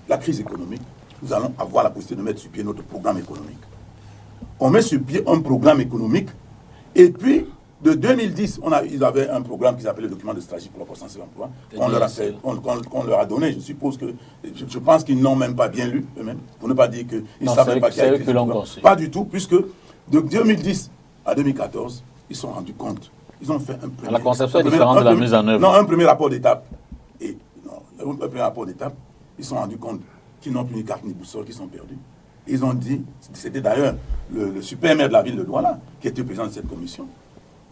la crise économique, nous allons avoir la possibilité de mettre sur pied notre programme économique. On met sur pied un programme économique, et puis, de 2010, ils avaient un programme qui s'appelait le document de stratégie pour la croissance et l'emploi, qu'on leur a donné. Je suppose que, je pense qu'ils n'ont même pas bien lu eux-mêmes, pour ne pas dire qu'ils ne savaient pas qu'il y a écrit ce programme. Pas du tout, puisque de 2010 à 2014, ils se sont rendus compte. Ils ont fait un premier... La conception est différente de la mise en œuvre. Non, un premier rapport d'étape. Et un premier rapport d'étape, ils se sont rendus compte qu'ils n'ont plus ni carte ni boussole, qu'ils sont perdus. Ils ont dit, c'était d'ailleurs le super maire de la ville de Douala, qui était président de cette commission,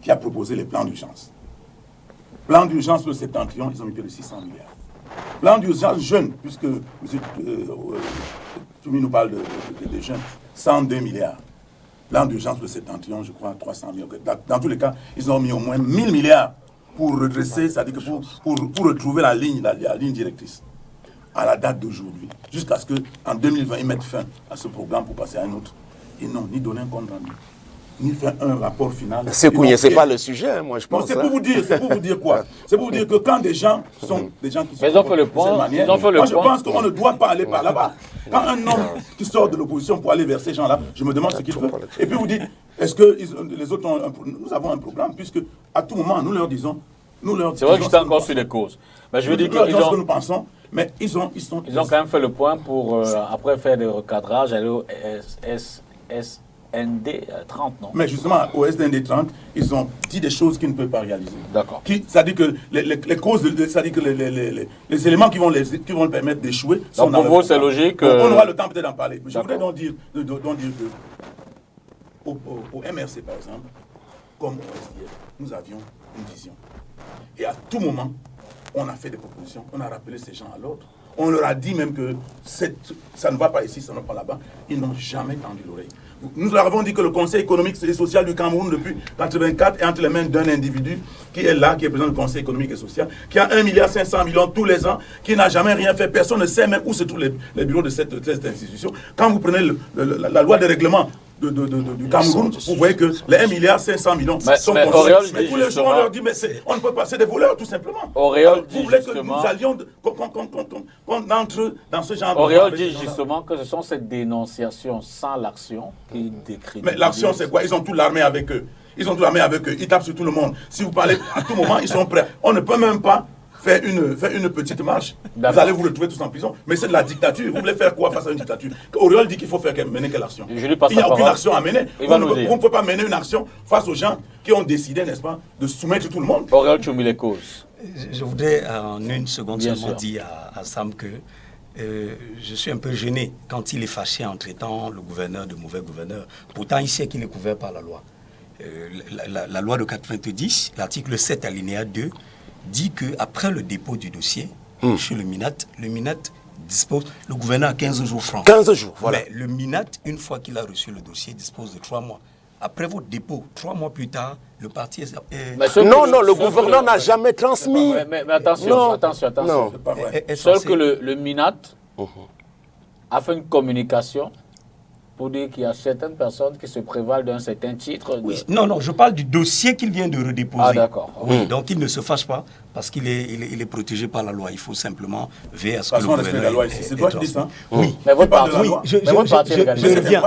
qui a proposé les plans d'urgence. Plan d'urgence le septentrion, ils ont mis plus de 600 milliards. Plan d'urgence jeune, puisque M. Toumi nous parle de jeunes, 102 milliards. Plan d'urgence le septentrion, je crois, 300 milliards. Dans tous les cas, ils ont mis au moins 1000 milliards pour redresser, c'est-à-dire que pour retrouver la ligne directrice. À la date d'aujourd'hui, jusqu'à ce qu'en 2020, ils mettent fin à ce programme pour passer à un autre. Ils n'ont ni donné un compte rendu. ni faire un rapport final. C'est pas le sujet, hein, moi je pense. C'est pour vous dire, quoi? C'est pour vous dire que quand des gens sont des gens qui sont... Mais ils ont fait le point. Moi je pense qu'on ne doit pas aller par là-bas. Quand un homme qui sort de l'opposition pour aller vers ces gens-là, je me demande ce qu'il fait. Et puis vous dites, est-ce que les autres nous avons un programme, puisque à tout moment nous leur disons... C'est vrai que j'étais encore sur les causes. Mais je veux dire qu'ils ont... ce que nous pensons, mais ils ont quand même fait le point pour après faire des recadrages, aller au SND 30, non? Mais justement, au SND 30, ils ont dit des choses qu'ils ne peuvent pas réaliser. D'accord. C'est-à-dire que les causes, c'est-à-dire que les éléments qui vont le permettre d'échouer sont donc pour vous, c'est logique. On aura le temps peut-être d'en parler. Mais je voudrais donc dire que au MRC, par exemple, comme au SDF, nous avions une vision. Et à tout moment, on a fait des propositions, on a rappelé ces gens à l'ordre. On leur a dit même que ça ne va pas ici, ça ne va pas là-bas. Ils n'ont jamais tendu l'oreille. Nous leur avons dit que le Conseil économique et social du Cameroun depuis 1984 est entre les mains d'un individu qui est là, qui est président du Conseil économique et social, qui a 1,5 milliard tous les ans, qui n'a jamais rien fait. Personne ne sait même où se trouvent les bureaux de cette institution. Quand vous prenez la loi de règlement du Cameroun, vous voyez que les 1,5 milliard sont construits. Mais tous les jours, on leur dit, mais on ne peut pas, c'est des voleurs, tout simplement. Auréole vous voulez que nous allions, qu'on entre dans ce genre Auréole dit justement que ce sont ces dénonciations sans l'action qui décrivent. Mais l'action, c'est quoi? Ils ont toute l'armée avec eux. Ils tapent sur tout le monde. Si vous parlez à tout moment, ils sont prêts. On ne peut même pas faire une petite marche. Vous allez vous retrouver tous en prison. Mais c'est de la dictature. Vous voulez faire quoi face à une dictature? Auréole dit qu'il faut mener quelle action? Il n'y a aucune action à mener. Vous ne pouvez pas mener une action face aux gens qui ont décidé, n'est-ce pas, de soumettre tout le monde. Auréole Tchoumi, les causes. Je voudrais en une seconde seulement dire à Sam que je suis un peu gêné quand il est fâché en traitant le gouverneur de mauvais gouverneur. Pourtant, il sait qu'il est couvert par la loi. La loi de 90, l'article 7 alinéa 2, dit qu'après le dépôt du dossier chez le MINAT dispose, le gouverneur a 15 jours francs. 15 jours, voilà. Mais le MINAT, une fois qu'il a reçu le dossier, dispose de 3 mois. Après votre dépôt, 3 mois plus tard, le parti est... le gouverneur n'a jamais transmis. Mais attention. Non. Seul que le MINAT a fait une communication pour dire qu'il y a certaines personnes qui se prévalent d'un certain titre. Oui, non, je parle du dossier qu'il vient de redéposer. Ah, d'accord. Oui, donc il ne se fâche pas parce qu'il est protégé par la loi. Il faut simplement veiller à ce que le gouvernement... la loi ici. C'est toi qui dis ça? Oui. Mais votre parti, je reviens.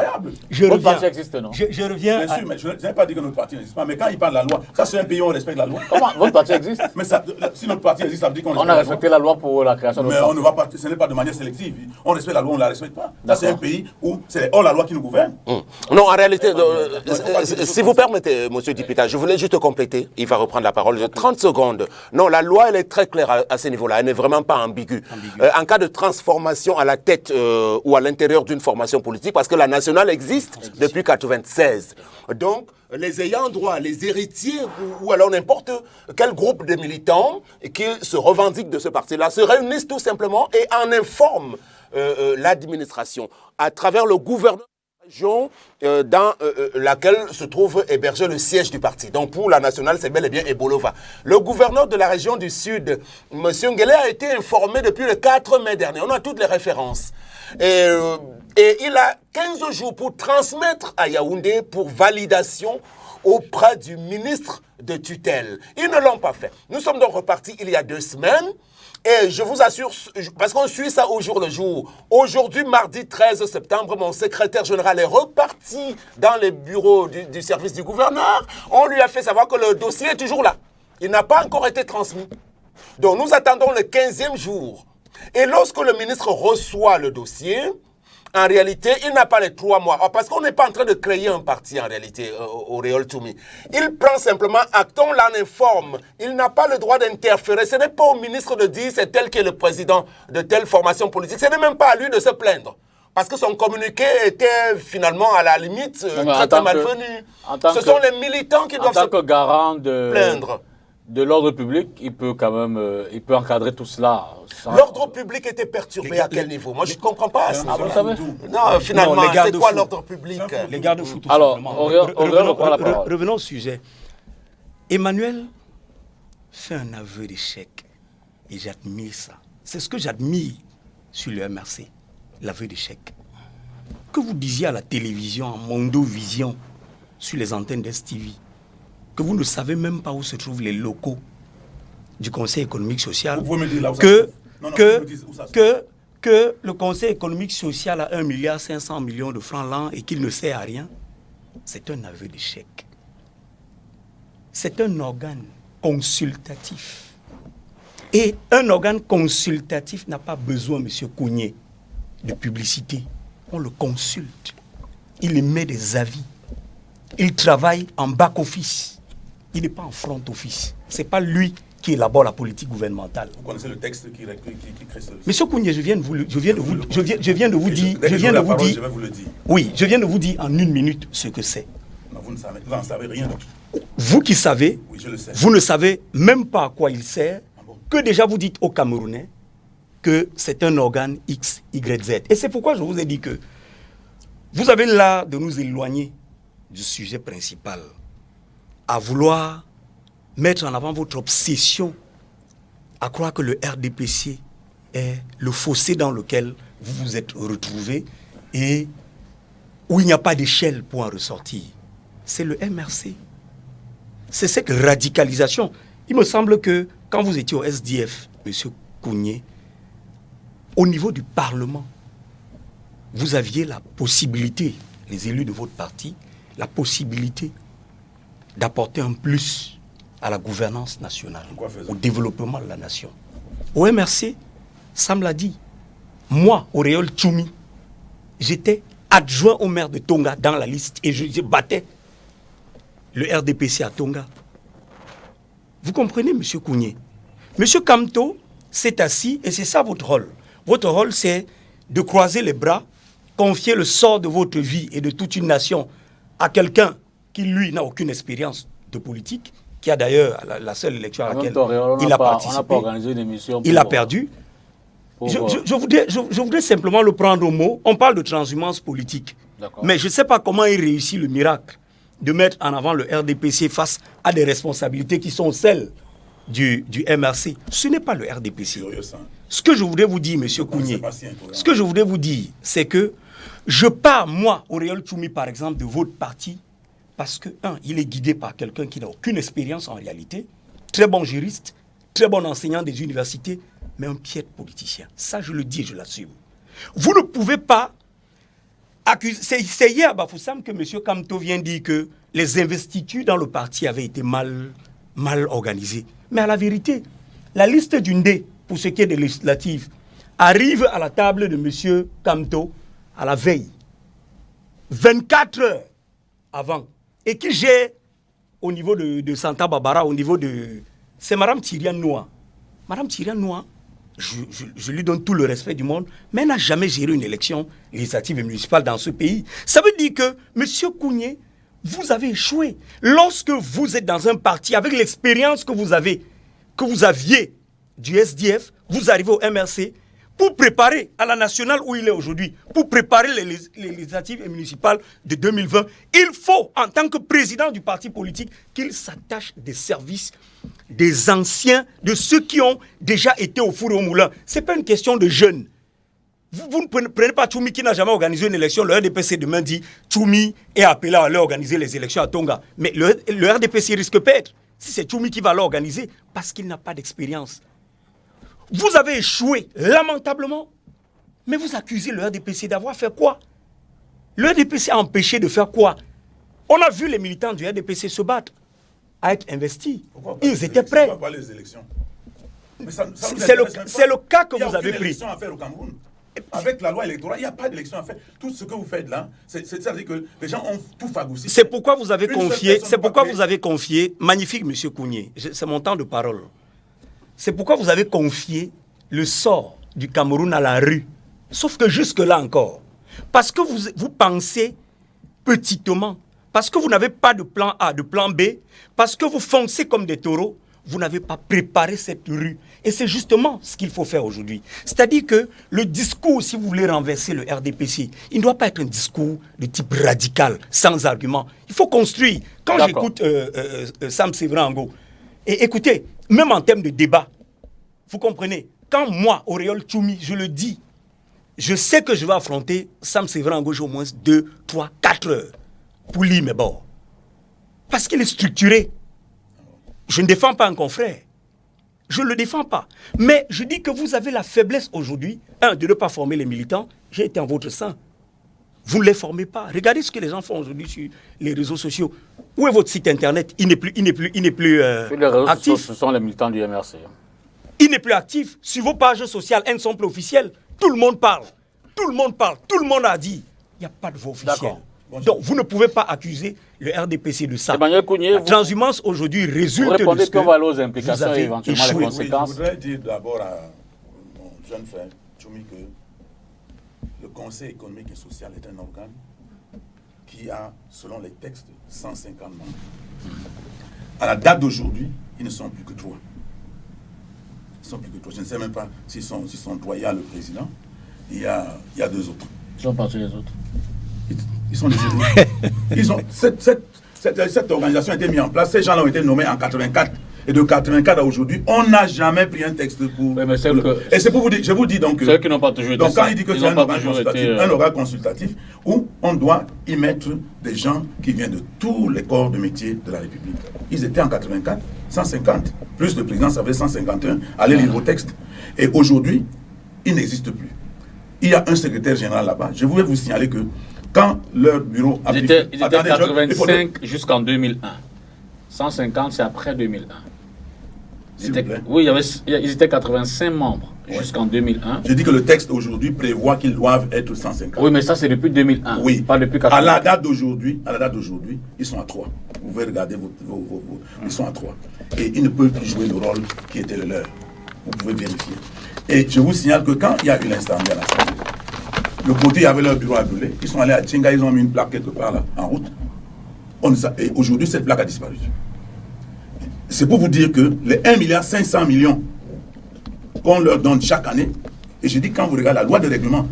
Votre parti existe, non? Je reviens. Bien sûr, mais je n'ai pas dit que notre parti n'existe pas. Mais quand il parle de la loi, ça c'est un pays où on respecte la loi. Comment? Votre parti existe? Mais ça, si notre parti existe, ça veut dire qu'on respecte la loi. On a respecté la loi pour la création de notre parti. Mais on ne va pas, ce n'est pas de manière sélective. On respecte la loi, on ne la respecte pas. Ça c'est un pays où c'est hors la loi qui nous gouverne. Non, en réalité, si vous permettez, monsieur Dipita, je voulais juste compléter. Il va reprendre la parole. 30 secondes. Non, la loi, elle est très claire à ce niveau-là. Elle n'est vraiment pas ambiguë. En cas de transformation à la tête ou à l'intérieur d'une formation politique, parce que la nationale existe depuis 1996. Donc, les ayants droit, les héritiers ou alors n'importe quel groupe de militants qui se revendiquent de ce parti-là se réunissent tout simplement et en informent l'administration à travers le gouvernement région dans laquelle se trouve hébergé le siège du parti. Donc pour la nationale, c'est bel et bien Ebolova. Le gouverneur de la région du Sud, M. Nguele, a été informé depuis le 4 mai dernier. On a toutes les références. Et il a 15 jours pour transmettre à Yaoundé pour validation auprès du ministre de tutelle. Ils ne l'ont pas fait. Nous sommes donc repartis il y a 2 semaines. Et je vous assure, parce qu'on suit ça au jour le jour, aujourd'hui, mardi 13 septembre, mon secrétaire général est reparti dans les bureaux du service du gouverneur. On lui a fait savoir que le dossier est toujours là. Il n'a pas encore été transmis. Donc nous attendons le 15e jour. Et lorsque le ministre reçoit le dossier, en réalité, il n'a pas les 3 mois. Parce qu'on n'est pas en train de créer un parti, en réalité, Auréole Tchoumi. Il prend simplement acte, on l'en informe. Il n'a pas le droit d'interférer. Ce n'est pas au ministre de dire c'est tel qui est le président de telle formation politique. Ce n'est même pas à lui de se plaindre. Parce que son communiqué était finalement, à la limite, très malvenu. Ce sont les militants qui doivent se plaindre. En tant que garant de l'ordre public, il peut quand même encadrer tout cela. L'ordre public était perturbé à quel niveau? Moi, je ne comprends pas. Vous savez? Non, finalement, c'est quoi l'ordre public? Les garde-fous. Alors, revenons au sujet. Emmanuel fait un aveu d'échec. Et j'admire ça. C'est ce que j'admire sur le MRC. L'aveu d'échec. Que vous disiez à la télévision, en Mondo Vision, sur les antennes d'STV que vous ne savez même pas où se trouvent les locaux du Conseil économique social, vous pouvez me dire là où que le Conseil économique social a 1,5 milliard de francs l'an et qu'il ne sert à rien, c'est un aveu d'échec. C'est un organe consultatif. Et un organe consultatif n'a pas besoin, M. Kounié, de publicité. On le consulte. Il émet des avis. Il travaille en back-office. Il n'est pas en front-office. Ce n'est pas lui qui élabore la politique gouvernementale. Vous connaissez le texte qui crée ce... Monsieur Kounié, je viens de vous dire. Oui, je viens de vous dire en 1 minute ce que c'est. Non, vous n'en savez rien. Vous qui savez, oui, je le sais. Vous ne savez même pas à quoi il sert, que déjà vous dites aux Camerounais que c'est un organe X, Y, Z. Et c'est pourquoi je vous ai dit que vous avez l'art de nous éloigner du sujet principal, à vouloir mettre en avant votre obsession à croire que le RDPC est le fossé dans lequel vous vous êtes retrouvés et où il n'y a pas d'échelle pour en ressortir. C'est le MRC. C'est cette radicalisation. Il me semble que quand vous étiez au SDF, M. Kounié, au niveau du Parlement, vous aviez la possibilité, les élus de votre parti, la possibilité d'apporter un plus à la gouvernance nationale, au développement de la nation. Au MRC, ça me l'a dit. Moi, Auréole Tchoumi, j'étais adjoint au maire de Tonga dans la liste et je battais le RDPC à Tonga. Vous comprenez, M. Kounié? M. Kamto s'est assis et c'est ça votre rôle. Votre rôle, c'est de croiser les bras, confier le sort de votre vie et de toute une nation à quelqu'un qui, lui, n'a aucune expérience de politique, qui a d'ailleurs la seule élection à laquelle il a participé. On n'a pas organisé une émission. Il a perdu. Je voudrais simplement le prendre au mot. On parle de transhumance politique. Mais je ne sais pas comment il réussit le miracle de mettre en avant le RDPC face à des responsabilités qui sont celles du MRC. Ce n'est pas le RDPC. Ce que je voudrais vous dire, M. Kounié, ce que je voudrais vous dire, c'est que je pars, moi, Auréole Tchoumi, par exemple, de votre parti, parce que, il est guidé par quelqu'un qui n'a aucune expérience en réalité, très bon juriste, très bon enseignant des universités, mais un piètre politicien. Ça, je le dis et je l'assume. Vous ne pouvez pas accuser... C'est hier à Bafoussam que M. Kamto vient dire que les investitures dans le parti avaient été mal organisées. Mais à la vérité, la liste d'une D, pour ce qui est des législatives, arrive à la table de M. Kamto à la veille, 24 heures avant, et qui gère au niveau de Santa Barbara, au niveau de... C'est Mme Tyriane Noah. Mme Tyriane Noah, je lui donne tout le respect du monde, mais elle n'a jamais géré une élection législative et municipale dans ce pays. Ça veut dire que, M. Kounié, vous avez échoué. Lorsque vous êtes dans un parti, avec l'expérience que vous aviez du SDF, vous arrivez au MRC, pour préparer à la nationale où il est aujourd'hui, pour préparer les législatives et municipales de 2020, il faut, en tant que président du parti politique, qu'il s'attache des services des anciens, de ceux qui ont déjà été au four et au moulin. Ce n'est pas une question de jeunes. Vous ne prenez pas Tchoumi qui n'a jamais organisé une élection. Le RDPC demain dit Tchoumi est appelé à aller organiser les élections à Tonga. Mais le RDPC risque peut-être, si c'est Tchoumi qui va l'organiser, parce qu'il n'a pas d'expérience. Vous avez échoué lamentablement, mais vous accusez le RDPC d'avoir fait quoi? Le RDPC a empêché de faire quoi? On a vu les militants du RDPC se battre, à être investis. Ils étaient prêts. Pourquoi pas les élections? C'est le cas que vous avez pris. Il n'y a aucune élection à faire au Cameroun. Avec la loi électorale, il n'y a pas d'élection à faire. Tout ce que vous faites là, c'est-à-dire que les gens ont tout phagocyté. C'est pourquoi vous avez confié, magnifique M. Kounié, c'est mon temps de parole. C'est pourquoi vous avez confié le sort du Cameroun à la rue. Sauf que jusque-là encore, parce que vous pensez petitement, parce que vous n'avez pas de plan A, de plan B, parce que vous foncez comme des taureaux, vous n'avez pas préparé cette rue. Et c'est justement ce qu'il faut faire aujourd'hui. C'est-à-dire que le discours, si vous voulez renverser le RDPC, il ne doit pas être un discours de type radical, sans argument. Il faut construire. Quand j'écoute Sam Séverin Ango, et écoutez, même en termes de débat, vous comprenez, quand moi, Auréole Tchoumi, je le dis, je sais que je vais affronter Sam Séverin Ango au moins 2, 3, 4 heures pour lire mes bords. Parce qu'il est structuré. Je ne défends pas un confrère. Je ne le défends pas. Mais je dis que vous avez la faiblesse aujourd'hui, de ne pas former les militants. J'ai été en votre sein. Vous ne les formez pas. Regardez ce que les gens font aujourd'hui sur les réseaux sociaux. Où est votre site internet? Il n'est plus Sur les réseaux actif. sociaux, ce sont les militants du MRC. Il n'est plus actif. Sur vos pages sociales, elles ne sont plus officielles. Tout le monde parle. Tout le monde parle. Tout le monde a dit. Il n'y a pas de voix officielle. D'accord. Donc, vous ne pouvez pas accuser le RDPC de ça. Emmanuel Kounié, La transhumance aujourd'hui vous résulte répondez de ce que qu'on va aller aux vous implications et avez éventuellement échoué. les Oui, je conséquences. voudrais dire d'abord à mon jeune frère Tchoumi que le Conseil économique et social est un organe qui a, selon les textes, 150 membres. À la date d'aujourd'hui, ils ne sont plus que 3. Ils ne sont plus que 3. Je ne sais même pas s'ils sont 3. Il y a le président, il y a 2 autres. Ils sont partis les autres. Ils sont des élus. Cette organisation a été mise en place. Ces gens-là ont été nommés en 84. Et de 84 à aujourd'hui, on n'a jamais pris un texte pour... Oui, mais Et c'est pour vous dire, je vous dis donc... Ceux qui n'ont pas toujours été... Donc quand il dit que ils c'est n'ont un pas organe toujours consultatif, été, un organe consultatif où on doit y mettre des gens qui viennent de tous les corps de métier de la République. Ils étaient en 84, 150, plus le président, ça fait 151, allez lire vos textes. Et aujourd'hui, il n'existe plus. Il y a un secrétaire général là-bas. Je voulais vous signaler que quand leur bureau a... Ils étaient 85 jusqu'en 2001. 150, c'est après 2001. Oui, ils étaient 85 membres jusqu'en 2001. Je dis que le texte aujourd'hui prévoit qu'ils doivent être 150. Oui, mais ça, c'est depuis 2001. Oui. Pas depuis 80. À la date d'aujourd'hui, ils sont à 3. Vous pouvez regarder ils sont à 3. Et ils ne peuvent plus jouer le rôle qui était le leur. Vous pouvez vérifier. Et je vous signale que quand il y a eu l'incendie à l'Assemblée, le côté avait leur bureau à brûler. Ils sont allés à Tchinga, ils ont mis une plaque quelque part là, en route. Et aujourd'hui, cette plaque a disparu. C'est pour vous dire que les 1,5 milliard qu'on leur donne chaque année, et je dis quand vous regardez la loi de règlement,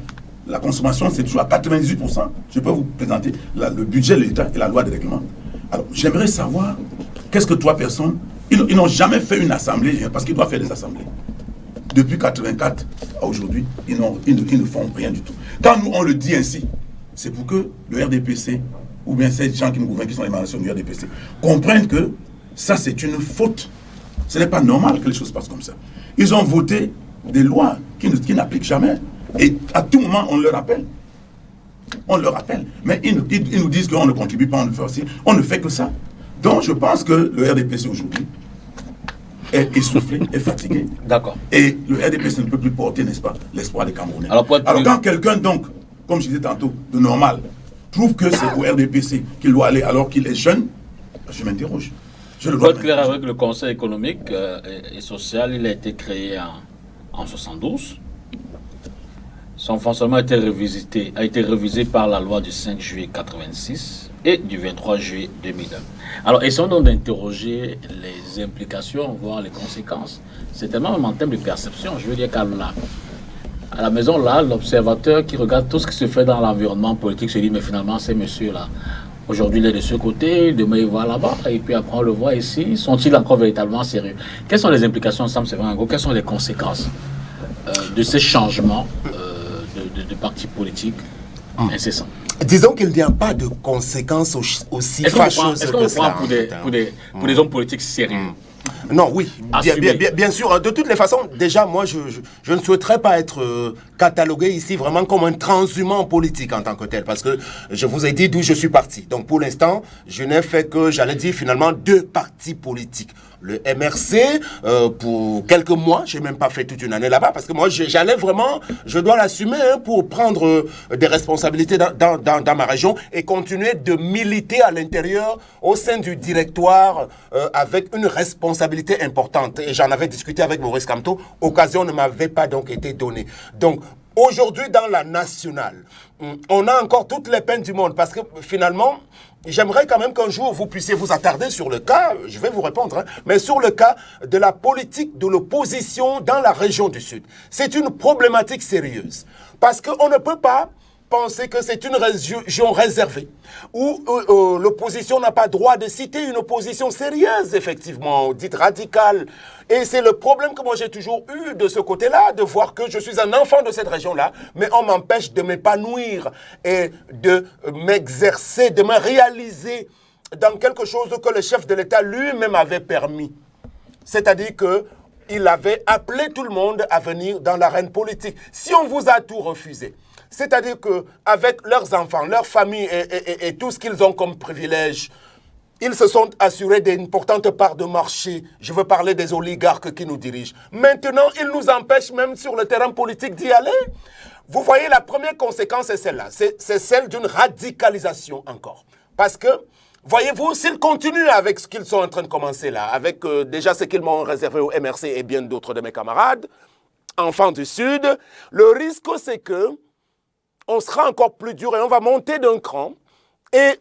la consommation c'est toujours à 98%. Je peux vous présenter le budget de l'État et la loi de règlement. Alors j'aimerais savoir, qu'est-ce que 3 personnes, ils n'ont jamais fait une assemblée, parce qu'ils doivent faire des assemblées. Depuis 84 à aujourd'hui, ils ne font rien du tout. Quand nous on le dit ainsi, c'est pour que le RDPC, ou bien ces gens qui nous gouvernent, qui sont l'émanation du RDPC, comprennent que ça, c'est une faute. Ce n'est pas normal que les choses passent comme ça. Ils ont voté des lois qui n'appliquent jamais. Et à tout moment, on leur rappelle. On leur rappelle. Mais ils nous disent qu'on ne contribue pas, on ne fait aussi. On ne fait que ça. Donc, je pense que le RDPC aujourd'hui est essoufflé, est fatigué. D'accord. Et le RDPC ne peut plus porter, n'est-ce pas, l'espoir des Camerounais. Alors quand quelqu'un, donc, comme je disais tantôt, de normal, trouve que c'est au RDPC qu'il doit aller alors qu'il est jeune, je m'interroge. Pour être clair avec le Conseil économique et social, il a été créé en 72. Son fonctionnement a été révisé par la loi du 5 juillet 86 et du 23 juillet 2001. Alors, essayons donc d'interroger les implications, voire les conséquences. C'est tellement même en termes de perception. Je veux dire qu'à la maison, là, l'observateur qui regarde tout ce qui se fait dans l'environnement politique se dit, mais finalement, ces messieurs-là, aujourd'hui, il est de ce côté, demain, il va là-bas, et puis après, on le voit ici. Sont-ils encore véritablement sérieux? Quelles sont les implications, Sam Sevango? Quelles sont les conséquences de ces changements de partis politiques incessants? Disons qu'il n'y a pas de conséquences aussi fâcheuses que ça. Est-ce qu'on pour des hommes politiques sérieux? Non, oui, bien sûr. De toutes les façons, déjà, moi, je ne souhaiterais pas être catalogué ici vraiment comme un transhumant politique en tant que tel, parce que je vous ai dit d'où je suis parti. Donc, pour l'instant, je n'ai fait que, j'allais dire, finalement, 2 partis politiques. Le MRC, pour quelques mois, j'ai même pas fait toute une année là-bas, parce que moi, j'allais vraiment, je dois l'assumer, pour prendre des responsabilités dans ma région et continuer de militer à l'intérieur, au sein du directoire, avec une responsabilité importante. Et j'en avais discuté avec Maurice Kamto, occasion ne m'avait pas donc été donnée. Donc, aujourd'hui, dans la nationale, on a encore toutes les peines du monde, parce que finalement, j'aimerais quand même qu'un jour vous puissiez vous attarder sur le cas, je vais vous répondre, mais sur le cas de la politique de l'opposition dans la région du Sud. C'est une problématique sérieuse, parce qu'on ne peut pas penser que c'est une région réservée, où l'opposition n'a pas droit de citer une opposition sérieuse, effectivement, dite radicale. Et c'est le problème que moi j'ai toujours eu de ce côté-là, de voir que je suis un enfant de cette région-là, mais on m'empêche de m'épanouir et de m'exercer, de me réaliser dans quelque chose que le chef de l'État lui-même avait permis. C'est-à-dire qu'il avait appelé tout le monde à venir dans l'arène politique. Si on vous a tout refusé, c'est-à-dire qu'avec leurs enfants, leurs familles et tout ce qu'ils ont comme privilège, ils se sont assurés d'une importante part de marché. Je veux parler des oligarques qui nous dirigent. Maintenant, ils nous empêchent même sur le terrain politique d'y aller. Vous voyez, la première conséquence est celle-là. C'est celle d'une radicalisation encore. Parce que, voyez-vous, s'ils continuent avec ce qu'ils sont en train de commencer là, avec déjà ce qu'ils m'ont réservé au MRC et bien d'autres de mes camarades, enfants du Sud, le risque c'est que on sera encore plus dur et on va monter d'un cran. Et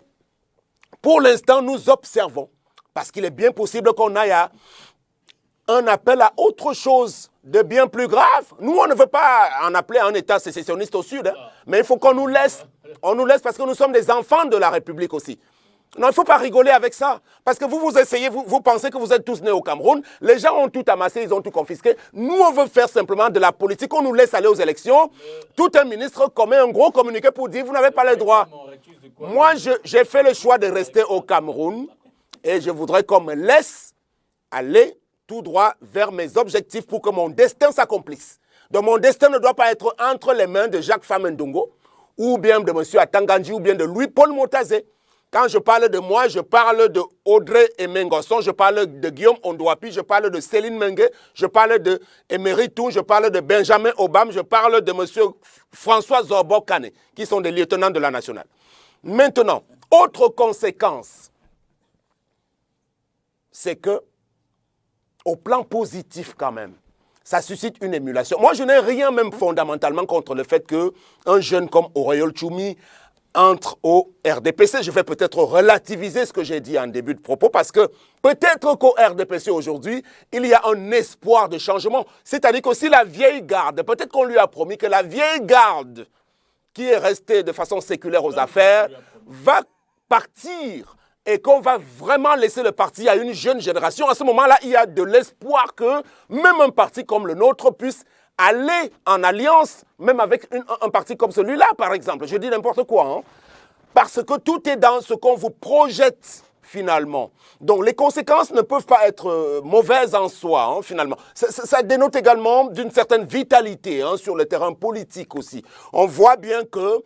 pour l'instant, nous observons, parce qu'il est bien possible qu'on aille à un appel à autre chose de bien plus grave. Nous, on ne veut pas en appeler à un État sécessionniste au Sud, hein, mais il faut qu'on nous laisse. On nous laisse parce que nous sommes des enfants de la République aussi. Non, il ne faut pas rigoler avec ça. Parce que vous essayez, vous pensez que vous êtes tous nés au Cameroun. Les gens ont tout amassé, ils ont tout confisqué. Nous, on veut faire simplement de la politique. On nous laisse aller aux élections. Tout un ministre commet un gros communiqué pour dire, vous n'avez pas le droit. Moi, j'ai fait le choix de rester au Cameroun. Et je voudrais qu'on me laisse aller tout droit vers mes objectifs pour que mon destin s'accomplisse. Donc, mon destin ne doit pas être entre les mains de Jacques Famendongo, ou bien de M. Atanganji, ou bien de Louis-Paul Motazé. Quand je parle de moi, je parle de Audrey Emengosson, je parle de Guillaume Ondouapi, je parle de Céline Mengue, je parle de Emery Toun, je parle de Benjamin Obam, je parle de M. François Zorbo-Kane, qui sont des lieutenants de la nationale. Maintenant, autre conséquence, c'est que, au plan positif quand même, ça suscite une émulation. Moi, je n'ai rien même fondamentalement contre le fait qu'un jeune comme Aurélien Tchoumi entre au RDPC. Je vais peut-être relativiser ce que j'ai dit en début de propos parce que peut-être qu'au RDPC aujourd'hui, il y a un espoir de changement. C'est-à-dire que si la vieille garde, peut-être qu'on lui a promis que la vieille garde qui est restée de façon séculaire aux affaires va partir et qu'on va vraiment laisser le parti à une jeune génération. À ce moment-là, il y a de l'espoir que même un parti comme le nôtre puisse aller en alliance, même avec un parti comme celui-là, par exemple. Je dis n'importe quoi, hein, parce que tout est dans ce qu'on vous projette, finalement. Donc, les conséquences ne peuvent pas être mauvaises en soi, hein, finalement. Ça dénote également d'une certaine vitalité hein, sur le terrain politique aussi. On voit bien que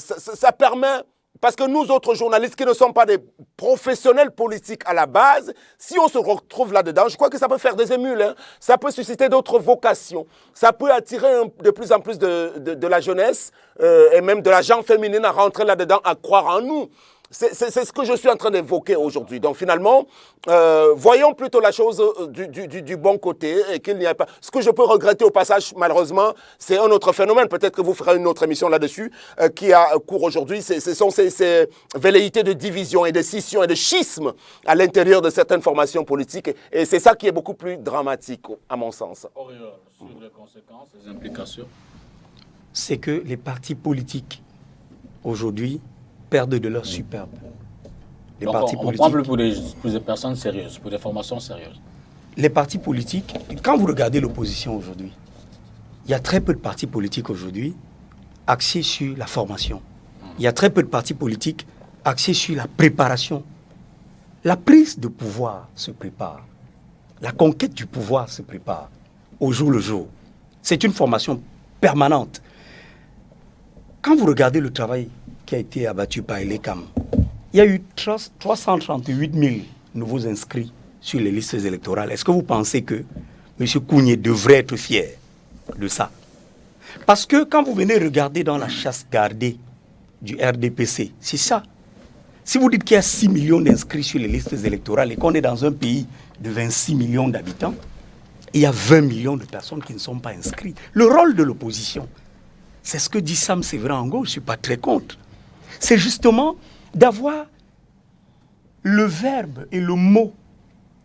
ça permet... Parce que nous autres journalistes qui ne sommes pas des professionnels politiques à la base, si on se retrouve là-dedans, je crois que ça peut faire des émules, hein. Ça peut susciter d'autres vocations, ça peut attirer de plus en plus de la jeunesse et même de la gente féminine à rentrer là-dedans, à croire en nous. C'est ce que je suis en train d'évoquer aujourd'hui. Donc finalement, voyons plutôt la chose du bon côté et qu'il n'y a pas... Ce que je peux regretter au passage, malheureusement, c'est un autre phénomène. Peut-être que vous ferez une autre émission là-dessus qui a cours aujourd'hui. Ce sont ces velléités de division et de scission et de schisme à l'intérieur de certaines formations politiques. Et c'est ça qui est beaucoup plus dramatique, à mon sens. Sur les conséquences, les implications. C'est que les partis politiques, aujourd'hui, perdent de leur superbe. Les partis politiques. On parle pour des personnes sérieuses, pour des formations sérieuses. Les partis politiques, quand vous regardez l'opposition aujourd'hui, il y a très peu de partis politiques aujourd'hui axés sur la formation. Il y a très peu de partis politiques axés sur la préparation. La prise de pouvoir se prépare. La conquête du pouvoir se prépare au jour le jour. C'est une formation permanente. Quand vous regardez le travail qui a été abattu par l'ECAM, il y a eu 338 000 nouveaux inscrits sur les listes électorales. Est-ce que vous pensez que M. Kounié devrait être fier de ça? Parce que quand vous venez regarder dans la chasse gardée du RDPC, c'est ça. Si vous dites qu'il y a 6 millions d'inscrits sur les listes électorales et qu'on est dans un pays de 26 millions d'habitants, il y a 20 millions de personnes qui ne sont pas inscrites. Le rôle de l'opposition, c'est ce que dit Sam Séverin Ango, je ne suis pas très contre. C'est justement d'avoir le verbe et le mot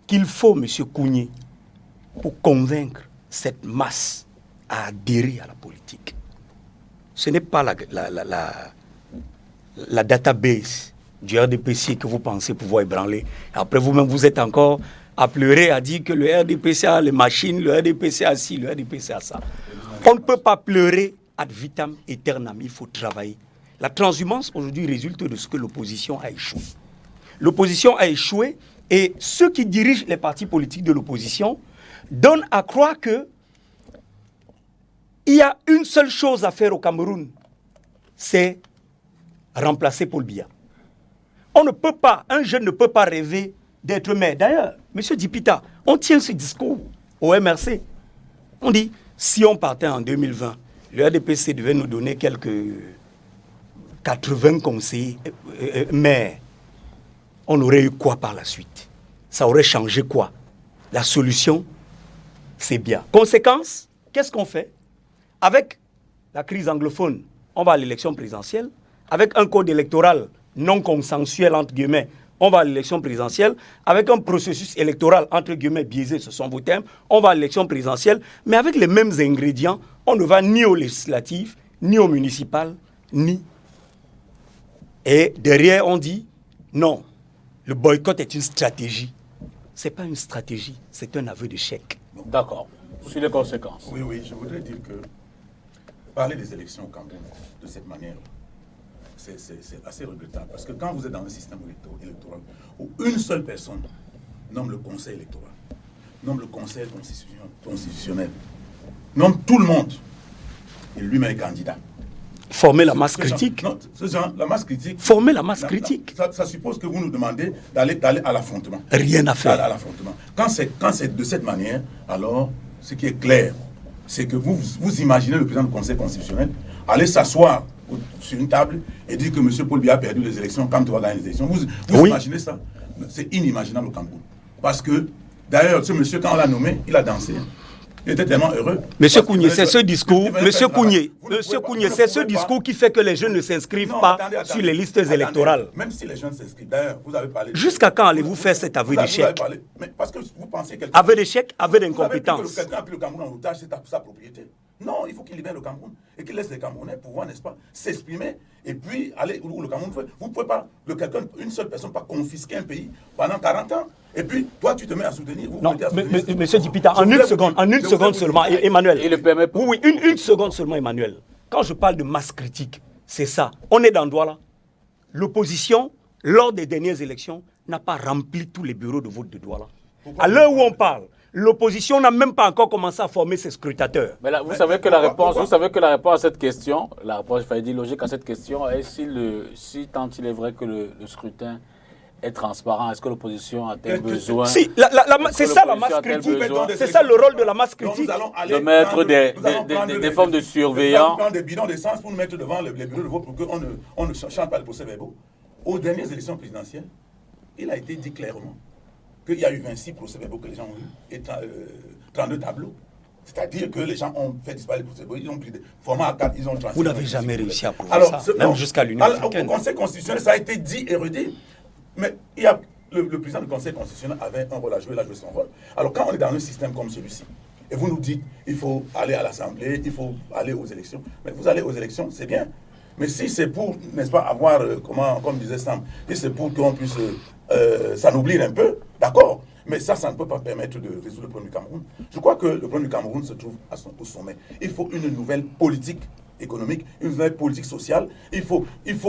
qu'il faut, M. Kounié, pour convaincre cette masse à adhérer à la politique. Ce n'est pas la database du RDPC que vous pensez pouvoir ébranler. Après, vous-même, vous êtes encore à pleurer, à dire que le RDPC a les machines, le RDPC a ci, le RDPC a ça. On ne peut pas pleurer ad vitam aeternam, il faut travailler. La transhumance aujourd'hui résulte de ce que l'opposition a échoué. l'opposition a échoué et ceux qui dirigent les partis politiques de l'opposition donnent à croire que il y a une seule chose à faire au Cameroun, c'est remplacer Paul Biya. On ne peut pas, un jeune ne peut pas rêver d'être maire. D'ailleurs, M. Dipita, on tient ce discours au MRC. On dit, si on partait en 2020, le RDPC devait nous donner quelques 80 conseillers maires. On aurait eu quoi par la suite? Ça aurait changé quoi? La solution, c'est bien. Conséquence, qu'est-ce qu'on fait? Avec la crise anglophone, on va à l'élection présidentielle. Avec un code électoral non consensuel, entre guillemets, on va à l'élection présidentielle. Avec un processus électoral, entre guillemets, biaisé, ce sont vos termes, on va à l'élection présidentielle. Mais avec les mêmes ingrédients, on ne va ni aux législatives, ni aux municipales, ni. Et derrière, on dit, non, le boycott est une stratégie. Ce n'est pas une stratégie, c'est un aveu d'échec. D'accord. Sur les conséquences. Oui, je voudrais dire que parler des élections au Cameroun de cette manière, c'est assez regrettable. Parce que quand vous êtes dans un système électoral où une seule personne nomme le conseil électoral, nomme le conseil constitutionnel, nomme tout le monde, et lui-même est candidat. Former la masse critique. Non, la masse critique. Former la masse critique. Ça suppose que vous nous demandez d'aller à l'affrontement. Rien à faire. À l'affrontement. Quand c'est de cette manière, alors, ce qui est clair, c'est que vous imaginez le président du Conseil constitutionnel aller s'asseoir sur une table et dire que M. Paul Biya a perdu les élections quand tu vas gagner les élections. Vous imaginez ça? C'est inimaginable au Cameroun. Parce que, d'ailleurs, ce monsieur, quand on l'a nommé, il a dansé. Il était tellement heureux. Monsieur Kounié, c'est ce discours, c'est ce discours qui fait que les jeunes ne s'inscrivent pas sur les listes électorales. Même si les jeunes s'inscrivent, d'ailleurs, vous avez parlé. Jusqu'à quand allez-vous faire cet aveu d'échec? Parce que vous pensez que aveu d'échec, aveu d'incompétence. Quelqu'un a pris le Cameroun en otage, c'est sa propriété. Non, il faut qu'il libère le Cameroun et qu'il laisse les Camerounais pouvoir, n'est-ce pas, s'exprimer et puis aller où le Cameroun fait. Vous ne pouvez pas, une seule personne, pas confisquer un pays pendant 40 ans. Et puis, toi, tu te mets à soutenir. Non, monsieur Dipita, en une seconde seulement, Emmanuel. Il le permet pas. Oui, une seconde seulement, Emmanuel. Quand je parle de masse critique, c'est ça. On est dans Douala. L'opposition, lors des dernières élections, n'a pas rempli tous les bureaux de vote de Douala. À l'heure où on parle, l'opposition n'a même pas encore commencé à former ses scrutateurs. Mais là, vous savez que la réponse à cette question, la réponse, il fallait dire logique à cette question, est si tant il est vrai que le scrutin est transparent, est-ce que l'opposition a-t-elle besoin? Si, c'est ça la masse critique. C'est ça le rôle de la masse critique. De mettre des formes de surveillance. Nous allons prendre des bidons d'essence pour nous mettre devant les bureaux de vote pour qu'on ne change pas le procès-verbaux. Aux dernières élections présidentielles, il a été dit clairement qu'il y a eu 26 procès-verbaux que les gens ont eu et 32 tableaux. C'est-à-dire que les gens ont fait disparaître les procès-verbaux, ils ont pris des formats à 4, ils ont transféré. Vous n'avez jamais réussi à prouver ça, même jusqu'à l'Union africaine. Au Conseil constitutionnel, ça a été dit et redit. Mais le président du Conseil constitutionnel avait un rôle à jouer, il a joué son rôle. Alors quand on est dans un système comme celui-ci, et vous nous dites il faut aller à l'Assemblée, il faut aller aux élections, mais vous allez aux élections, c'est bien. Mais si c'est pour, n'est-ce pas, avoir, comme disait Sam, si c'est pour qu'on puisse s'anoublir un peu, d'accord. Mais ça ne peut pas permettre de résoudre le problème du Cameroun. Je crois que le problème du Cameroun se trouve au sommet. Il faut une nouvelle politique économique, une nouvelle politique sociale. Il faut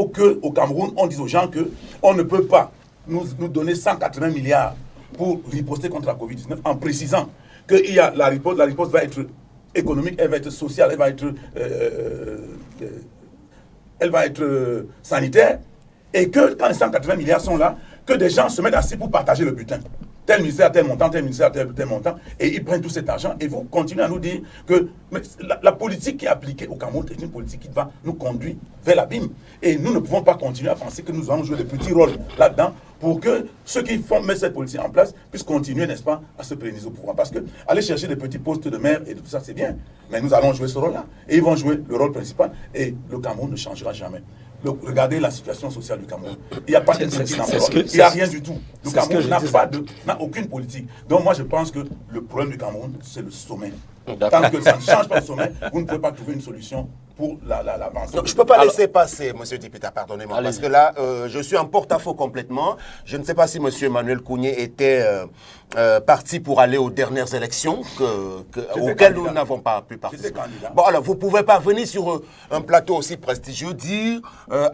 qu'au Cameroun, on dise aux gens qu'on ne peut pas nous donner 180 milliards pour riposter contre la Covid-19 en précisant que la riposte va être économique, elle va être sociale, elle va être sanitaire, et que quand les 180 milliards sont là, que des gens se mettent assis pour partager le butin. Tel ministère, tel montant, tel ministère, tel montant, et ils prennent tout cet argent, et vous continuez à nous dire que la politique qui est appliquée au Cameroun est une politique qui va nous conduire vers l'abîme. Et nous ne pouvons pas continuer à penser que nous allons jouer des petits rôles là-dedans pour que ceux qui mettent cette politique en place puissent continuer, n'est-ce pas, à se pérenniser au pouvoir. Parce que aller chercher des petits postes de maire et tout ça, c'est bien, mais nous allons jouer ce rôle-là. Et ils vont jouer le rôle principal, et le Cameroun ne changera jamais. Regardez la situation sociale du Cameroun. Il n'y a pas de politique dans le Cameroun. Il n'y a rien du tout. Le Cameroun n'a aucune politique. Donc moi, je pense que le problème du Cameroun, c'est le sommet. Tant que ça ne change pas le sommet, vous ne pouvez pas trouver une solution pour l'avancée. Je ne peux pas laisser passer, M. Dipita, pardonnez-moi, parce que là, je suis en porte-à-faux complètement. Je ne sais pas si M. Emmanuel Kounié était parti pour aller aux dernières élections auxquelles nous n'avons pas pu participer. Bon, alors, vous ne pouvez pas venir sur un plateau aussi prestigieux dire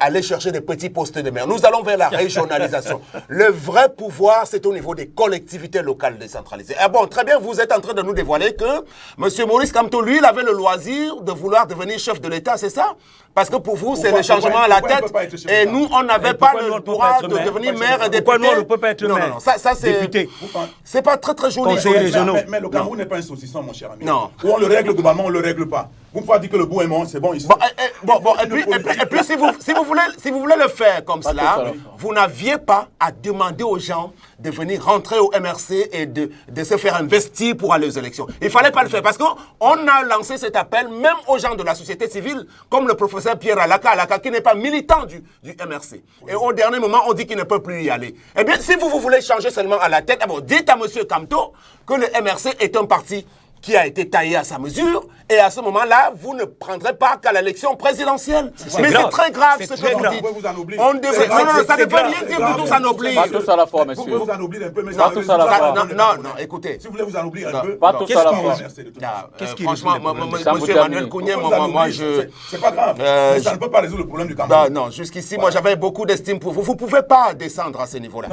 aller chercher des petits postes de maire. Nous allons vers la régionalisation. Le vrai pouvoir, c'est au niveau des collectivités locales décentralisées. Ah bon, très bien, vous êtes en train de nous dévoiler que M. Maurice Kamto, lui, il avait le loisir de vouloir devenir chef de l'État, c'est ça? Parce que pour vous, c'est le changement à la tête. Et nous, on n'avait pas le droit de devenir maire et député. Pourquoi nous, on ne peut pas être maire? Non, ça c'est... Député. C'est pas très très joli. Conseiller régionaux. Mais le Cameroun n'est pas un saucisson, mon cher ami. Non. Ou on le règle globalement, on ne le règle pas. Vous pouvez dire que le bout est mort, c'est bon ici. Et puis si vous voulez le faire comme cela, vous n'aviez pas à demander aux gens de venir rentrer au MRC et de se faire investir pour aller aux élections. Il ne fallait pas le faire parce qu'on a lancé cet appel même aux gens de la société civile, comme le professeur Pierre Alaka qui n'est pas militant du MRC. Et au dernier moment, on dit qu'il ne peut plus y aller. Eh bien, si vous voulez changer seulement à la tête, dites à M. Kamto que le MRC est un parti qui a été taillé à sa mesure, et à ce moment-là, vous ne prendrez pas qu'à l'élection présidentielle. Mais c'est très grave ce que vous dites. On devrait... Ça ne veut rien dire du tout, ça n'oblige. Pas tous à la fois, monsieur. Vous pouvez vous ennoblir un peu, mais Pas tous à la fois. Non, écoutez. Si vous voulez vous ennoblir un peu... Pas tous à la fois. Franchement, monsieur Emmanuel Kounié, moi, je... C'est pas grave, mais ça ne peut pas résoudre le problème du Cameroun. Non, jusqu'ici, moi, j'avais beaucoup d'estime pour vous. Vous ne pouvez pas descendre à ce niveau-là.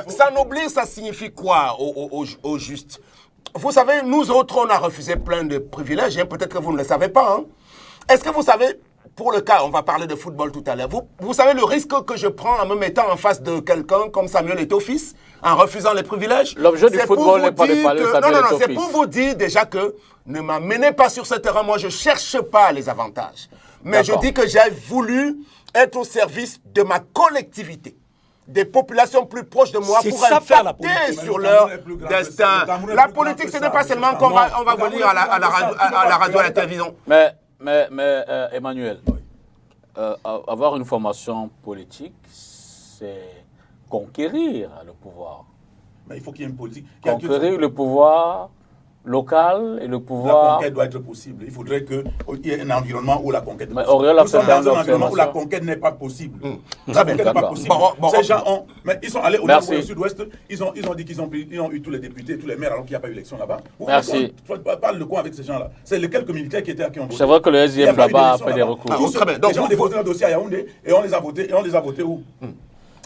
S'ennoblir, ça signifie quoi au juste? Vous savez, nous autres, on a refusé plein de privilèges. Peut-être que vous ne le savez pas. Est-ce que vous savez, pour le cas, on va parler de football tout à l'heure, vous savez le risque que je prends en me mettant en face de quelqu'un comme Samuel Eto'o-Fils, en refusant les privilèges? L'objet du football n'est pas de parler de Samuel Eto'o-Fils. C'est pour vous dire déjà que ne m'amenez pas sur ce terrain. Moi, je ne cherche pas les avantages. Mais je dis que j'ai voulu être au service de ma collectivité, des populations plus proches de moi pour impacter sur leur destin. La politique, ce n'est pas seulement qu'on va venir à la radio et à la télévision. Mais Emmanuel, avoir une formation politique, c'est conquérir le pouvoir. Mais il faut qu'il y ait une politique. Conquérir le pouvoir local et le pouvoir... La conquête doit être possible. Il faudrait qu'il y ait un environnement où la conquête est possible. Nous sommes dans un environnement où la conquête n'est pas possible. La conquête n'est pas possible. Ces gens ont... Mais ils sont allés au nord et au sud-ouest, ils ont dit qu'ils ont eu tous les députés, tous les maires, alors qu'il n'y a pas eu élection là-bas. Merci. Parle de quoi avec ces gens-là? C'est les quelques militaires qui étaient à qui on voté. C'est vrai que le SDF là-bas a fait des recours. Très bien. Les gens ont déposé un dossier à Yaoundé et on les a votés où?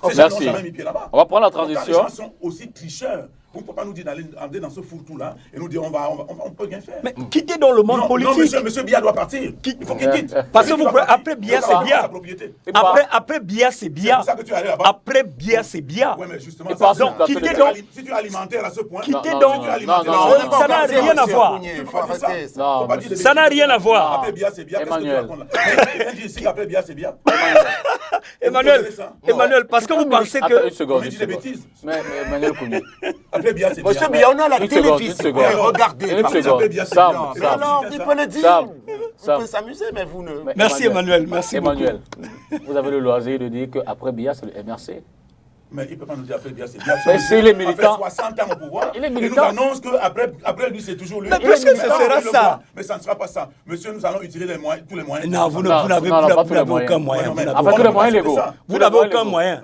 Ces gens n'ont jamais mis pied là-bas. On va prendre la transition. Les gens sont aussi tricheurs. Vous ne pouvez pas nous dire d'aller dans ce fourre-tout-là et nous dire on peut rien faire. Mais quittez dans le monde politique. Non, monsieur Biya doit partir. Il faut qu'il quitte. Parce que après Biya, c'est Biya. Après Biya, c'est Biya. Après Biya, c'est Biya. Oui, mais justement, donc quittez donc. Si tu es alimentaire à ce point. Quittez donc. Ça n'a rien à voir. Ça n'a rien à voir. Après Biya, c'est Biya. Emmanuel. Après Biya, c'est Biya. Emmanuel, parce que vous pensez que... Attends une seconde. On dit des bêtises. Mais Emmanuel Kouni. Après Biya, c'est Biya. Monsieur Biya, on a la télévision. Regardez. Sam. Alors, il peut le dire. On peut s'amuser, mais vous ne... Merci Emmanuel, merci beaucoup. Emmanuel, vous avez le loisir de dire qu'après Biya, c'est le MRC. Mais il ne peut pas nous dire après Biya, c'est Biya. Mais s'il est militant. Après 60 ans au pouvoir, il est il militant. nous annonce qu'après lui, c'est toujours lui. Mais puisque ce sera ça. Mais ça ne sera pas ça. Monsieur, nous allons utiliser tous les moyens. Non, vous n'avez aucun moyen. Avec tous les moyens légaux. Vous n'avez aucun moyen.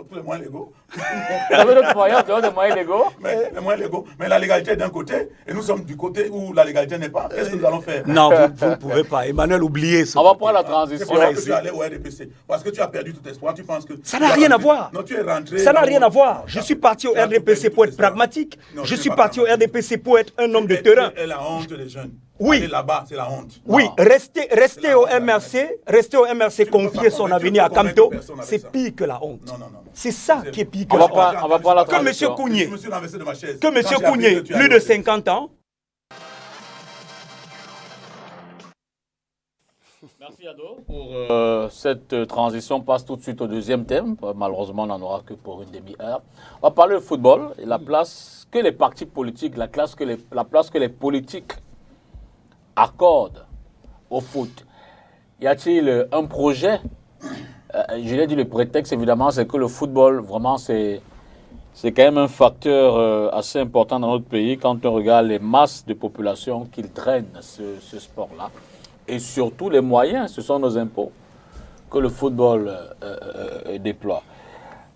Tous les moyens légaux. Vous avez d'autres moyens, des moyens légaux. Mais les moyens légaux. Mais la légalité est d'un côté et nous sommes du côté où la légalité n'est pas. Qu'est-ce que nous allons faire? Non, vous ne pouvez pas. Emmanuel, oubliez ça. On va prendre la C'est transition. pour ça que tu es allé au RDPC. Parce que tu as perdu tout espoir. Tu penses que... Ça n'a rien à voir. Non, tu es rentré... Ça n'a rien à voir. Je suis parti au RDPC pour être pragmatique. Je suis parti au RDPC pour être un homme de terrain. Et la honte des jeunes. Oui. Aller là-bas, c'est la honte. Oui, rester au MRC, confier son avenir à Kamto, c'est pire que la honte. Non. C'est ça qui est pire que la honte. On va prendre la Que M. transition. Kounié, Que M. Kounié, plus de 50 ans. Merci Ado. Pour cette transition, on passe tout de suite au deuxième thème. Malheureusement, on n'en aura que pour une demi-heure. On va parler de football et la place que les partis politiques, la place que les politiques accordent au foot. Y a-t-il un projet? Je l'ai dit, le prétexte, évidemment, c'est que le football, vraiment, c'est quand même un facteur assez important dans notre pays quand on regarde les masses de population qui drainent ce sport-là. Et surtout les moyens, ce sont nos impôts que le football déploie.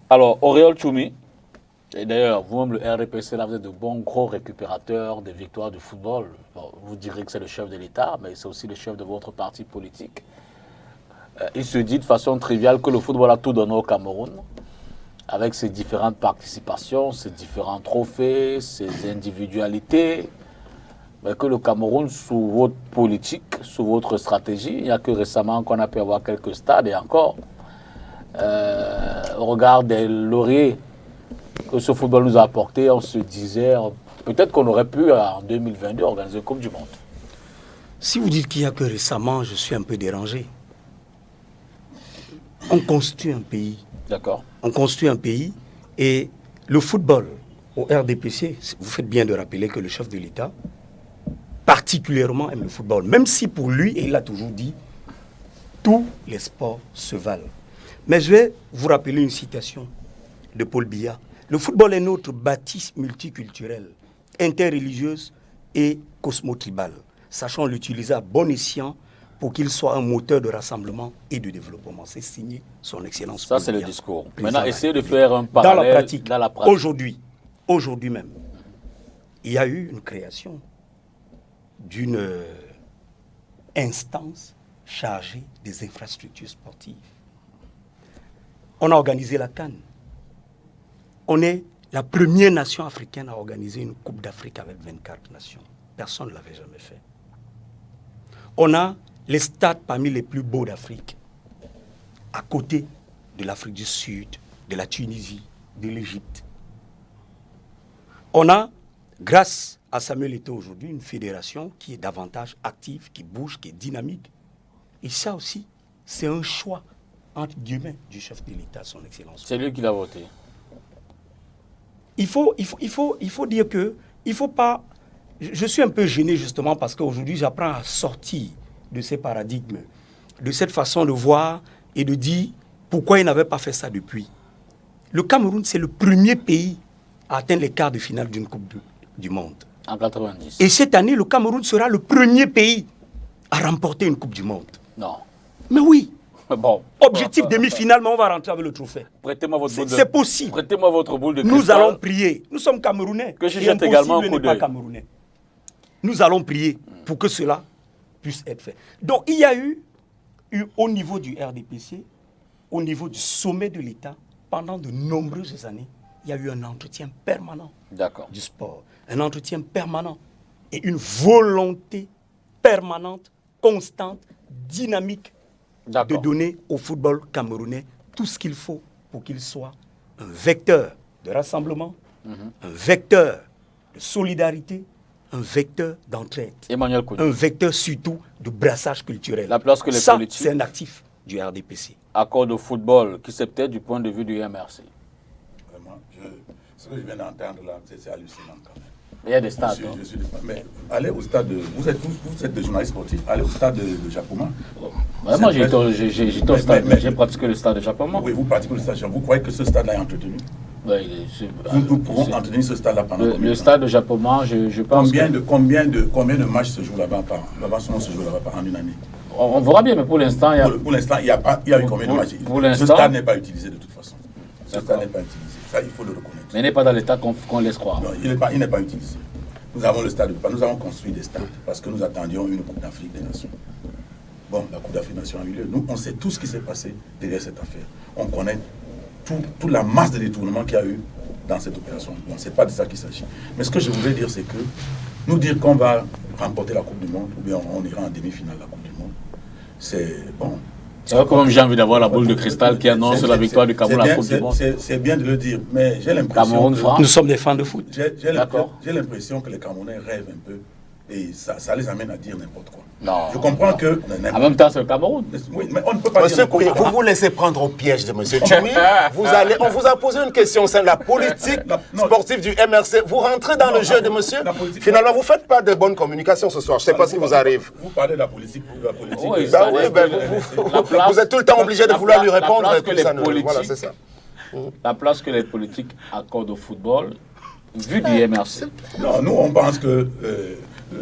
Alors, Auréole Choumi, Et d'ailleurs, vous-même, le RDPC, là, vous êtes de bons gros récupérateurs des victoires du football. Bon, vous direz que c'est le chef de l'État, mais c'est aussi le chef de votre parti politique. Il se dit de façon triviale que le football a tout donné au Cameroun, avec ses différentes participations, ses différents trophées, ses individualités, mais que le Cameroun, sous votre politique, sous votre stratégie, il n'y a que récemment qu'on a pu avoir quelques stades, et encore, au regard des lauriers que ce football nous a apporté, on se disait, peut-être qu'on aurait pu, en 2022, organiser une Coupe du Monde. Si vous dites qu'il n'y a que récemment, je suis un peu dérangé. On construit un pays. D'accord. On construit un pays et le football au RDPC, vous faites bien de rappeler que le chef de l'État particulièrement aime le football. Même si pour lui, et il l'a toujours dit, tous les sports se valent. Mais je vais vous rappeler une citation de Paul Biya. Le football est notre bâtisse multiculturelle, interreligieuse et cosmotribale. Sachons l'utiliser à bon escient pour qu'il soit un moteur de rassemblement et de développement. C'est signé son excellence. Ça, c'est le discours. Maintenant, essayez de faire un dans parallèle la pratique. Aujourd'hui même, il y a eu une création d'une instance chargée des infrastructures sportives. On a organisé la CAN. On est la première nation africaine à organiser une Coupe d'Afrique avec 24 nations. Personne ne l'avait jamais fait. On a les stades parmi les plus beaux d'Afrique, à côté de l'Afrique du Sud, de la Tunisie, de l'Égypte. On a, grâce à Samuel Eto'o aujourd'hui, une fédération qui est davantage active, qui bouge, qui est dynamique. Et ça aussi, c'est un choix, entre guillemets, du chef de l'État, son excellence. C'est lui qui l'a voté. Il faut dire que, il faut pas... Je suis un peu gêné justement parce qu'aujourd'hui, j'apprends à sortir de ces paradigmes, de cette façon de voir et de dire pourquoi il n'avait pas fait ça depuis. Le Cameroun, c'est le premier pays à atteindre les quarts de finale d'une Coupe du Monde. En 90. Et cette année, le Cameroun sera le premier pays à remporter une Coupe du Monde. Non. Mais oui. Bon. Objectif demi-finale, mais on va rentrer avec le trophée. Prêtez-moi votre boule de... C'est possible. Prêtez-moi votre boule de cristal. Nous allons prier. Nous sommes Camerounais. Que je jette également un coup d'œil. Camerounais. Nous allons prier pour que cela puisse être fait. Donc, il y a eu au niveau du RDPC, au niveau du sommet de l'État, pendant de nombreuses années, il y a eu un entretien permanent du sport. Un entretien permanent et une volonté permanente, constante, dynamique de donner au football camerounais tout ce qu'il faut pour qu'il soit un vecteur de rassemblement, un vecteur de solidarité, un vecteur d'entraide, un vecteur surtout de brassage culturel. La place que les ça, politiques... c'est un actif du RDPC. Accord de football qui c'est peut-être du point de vue du MRC. Vraiment, ce que je viens d'entendre là, c'est hallucinant quand même. Il y a des stades. Mais allez au stade de... Vous êtes des journalistes sportifs, allez au stade de Japoma. Moi, j'étais au stade, j'ai pratiqué le stade de Japoma. Oui, vous pratiquez le stade de Japoma. Vous croyez que ce stade-là est entretenu? Nous pouvons entretenir ce stade-là pendant combien de temps? Le stade de Japoma, je pense combien de matchs se jouent là-bas se joue là-bas en une année? On verra bien, mais pour l'instant, il y a eu combien de matchs? Ce stade n'est pas utilisé de toute façon. Ce stade n'est pas utilisé. Ça, il faut le reconnaître. Mais il n'est pas dans l'état qu'on laisse croire. Non, il n'est pas utilisé. Nous avons le stade, nous avons construit des stades parce que nous attendions une Coupe d'Afrique des Nations. Bon, la Coupe d'Afrique des Nations a eu lieu. Nous, on sait tout ce qui s'est passé derrière cette affaire. On connaît toute la masse de détournements qu'il y a eu dans cette opération. Bon, ce n'est pas de ça qu'il s'agit. Mais ce que je voulais dire, c'est que nous dire qu'on va remporter la Coupe du Monde ou bien on ira en demi-finale de la Coupe du Monde, c'est bon. C'est vrai, quand même, j'ai envie d'avoir la boule de cristal qui annonce la victoire du Cameroun à la Coupe du Monde. C'est bien de le dire, mais j'ai l'impression nous sommes des fans de foot. J'ai l'impression que les Camerounais rêvent un peu et ça les amène à dire n'importe quoi. Non. Je comprends que... En même temps, c'est le Cameroun. Oui, mais on ne peut pas Monsieur Kouye, vous vous laissez prendre au piège de Monsieur Jimmy. On vous a posé une question, c'est la politique sportive du MRC. Vous rentrez dans le jeu de monsieur. Finalement, vous ne faites pas de bonne communication ce soir. Je ne sais pas ce qui vous arrive. Vous parlez de la politique. Oui, vous êtes tout le temps obligé de vouloir lui répondre. Voilà, c'est ça. La place que les politiques accordent au football, vu du MRC. Non, nous, on pense que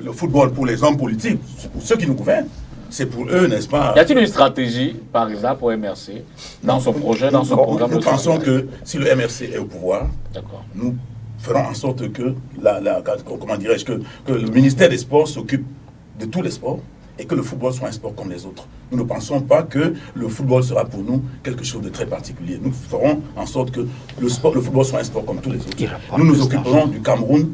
le football pour les hommes politiques, pour ceux qui nous gouvernent, c'est pour eux, n'est-ce pas? Y a-t-il une stratégie, par exemple, au MRC, dans son projet, dans son programme? Nous pensons que si le MRC est au pouvoir, nous ferons en sorte que, comment dirais-je, que le ministère des Sports s'occupe de tous les sports et que le football soit un sport comme les autres. Nous ne pensons pas que le football sera pour nous quelque chose de très particulier. Nous ferons en sorte que le football soit un sport comme tous les autres. Nous nous occuperons du Cameroun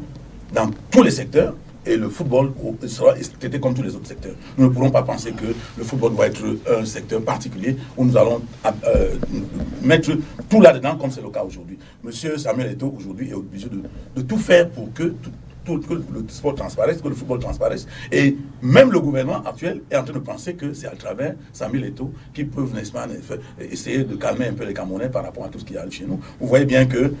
dans tous les secteurs et le football sera traité comme tous les autres secteurs. Nous ne pourrons pas penser que le football doit être un secteur particulier où nous allons mettre tout là-dedans comme c'est le cas aujourd'hui. Monsieur Samuel Eto'o aujourd'hui est obligé de tout faire pour que le sport transparaisse, que le football transparaisse. Et même le gouvernement actuel est en train de penser que c'est à travers Samuel Eto'o qu'ils peuvent, n'est-ce pas, essayer de calmer un peu les Camerounais par rapport à tout ce qui arrive chez nous. Vous voyez bien que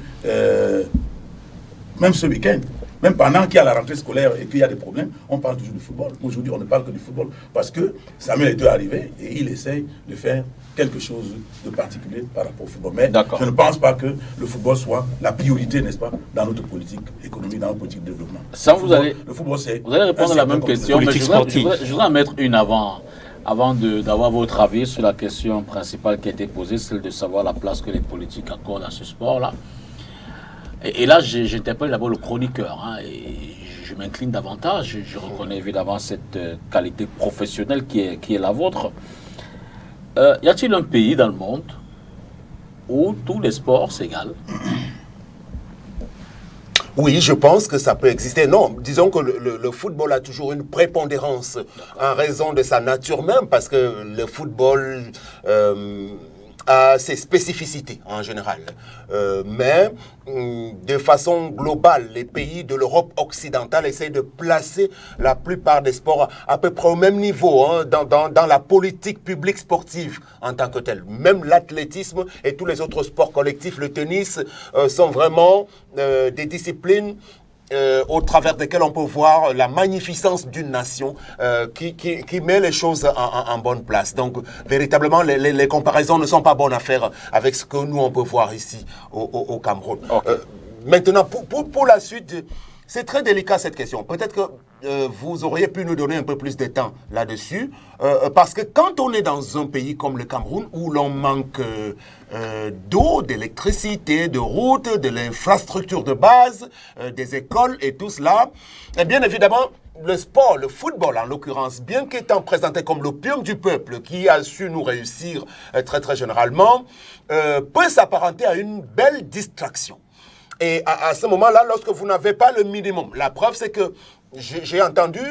même ce week-end, même pendant qu'il y a la rentrée scolaire et qu'il y a des problèmes, on parle toujours du football. Aujourd'hui, on ne parle que du football parce que Samuel Eto'o est arrivé et il essaye de faire quelque chose de particulier par rapport au football. Mais je ne pense pas que le football soit la priorité, n'est-ce pas, dans notre politique économique, dans notre politique de développement. Ça, le football, c'est... Vous allez répondre à la même question, mais je voudrais en mettre une avant d'avoir votre avis sur la question principale qui a été posée, celle de savoir la place que les politiques accordent à ce sport-là. Et là, j'interpelle d'abord le chroniqueur, hein, et je m'incline davantage. Je reconnais évidemment cette qualité professionnelle qui est la vôtre. Y a-t-il un pays dans le monde où tous les sports s'égalent? Oui, je pense que ça peut exister. Non, disons que le football a toujours une prépondérance en raison de sa nature même, parce que le football a ses spécificités en général. Mais de façon globale, les pays de l'Europe occidentale essayent de placer la plupart des sports à peu près au même niveau, hein, dans la politique publique sportive en tant que telle. Même l'athlétisme et tous les autres sports collectifs, le tennis, sont vraiment des disciplines au travers desquelles on peut voir la magnificence d'une nation qui met les choses en bonne place. Donc, véritablement, les comparaisons ne sont pas bonnes à faire avec ce que nous, on peut voir ici au Cameroun. Okay. Maintenant, pour la suite, c'est très délicat cette question. Peut-être que vous auriez pu nous donner un peu plus de temps là-dessus, parce que quand on est dans un pays comme le Cameroun, où l'on manque d'eau, d'électricité, de routes, de l'infrastructure de base, des écoles et tout cela, et bien évidemment, le sport, le football en l'occurrence, bien qu'étant présenté comme l'opium du peuple, qui a su nous réussir très très généralement, peut s'apparenter à une belle distraction. Et à ce moment-là, lorsque vous n'avez pas le minimum, la preuve c'est que j'ai entendu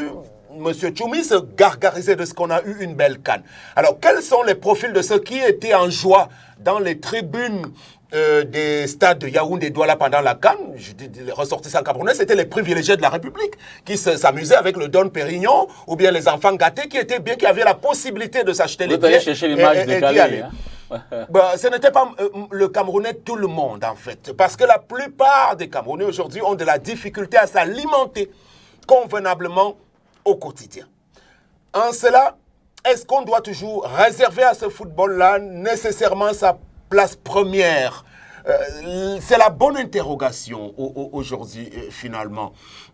M. Tchoumi se gargariser de ce qu'on a eu une belle CAN. Alors, quels sont les profils de ceux qui étaient en joie dans les tribunes des stades de Yaoundé et Douala pendant la CAN? Les ressortissants camerounais, c'était les privilégiés de la République qui s'amusaient avec le Don Pérignon ou bien les enfants gâtés qui étaient bien, qui avaient la possibilité de s'acheter les billets. Chercher l'image décalée, hein. Ce n'était pas le Camerounais tout le monde en fait, parce que la plupart des Camerounais aujourd'hui ont de la difficulté à s'alimenter convenablement au quotidien. En cela, est-ce qu'on doit toujours réserver à ce football-là nécessairement sa place première? C'est la bonne interrogation aujourd'hui, finalement.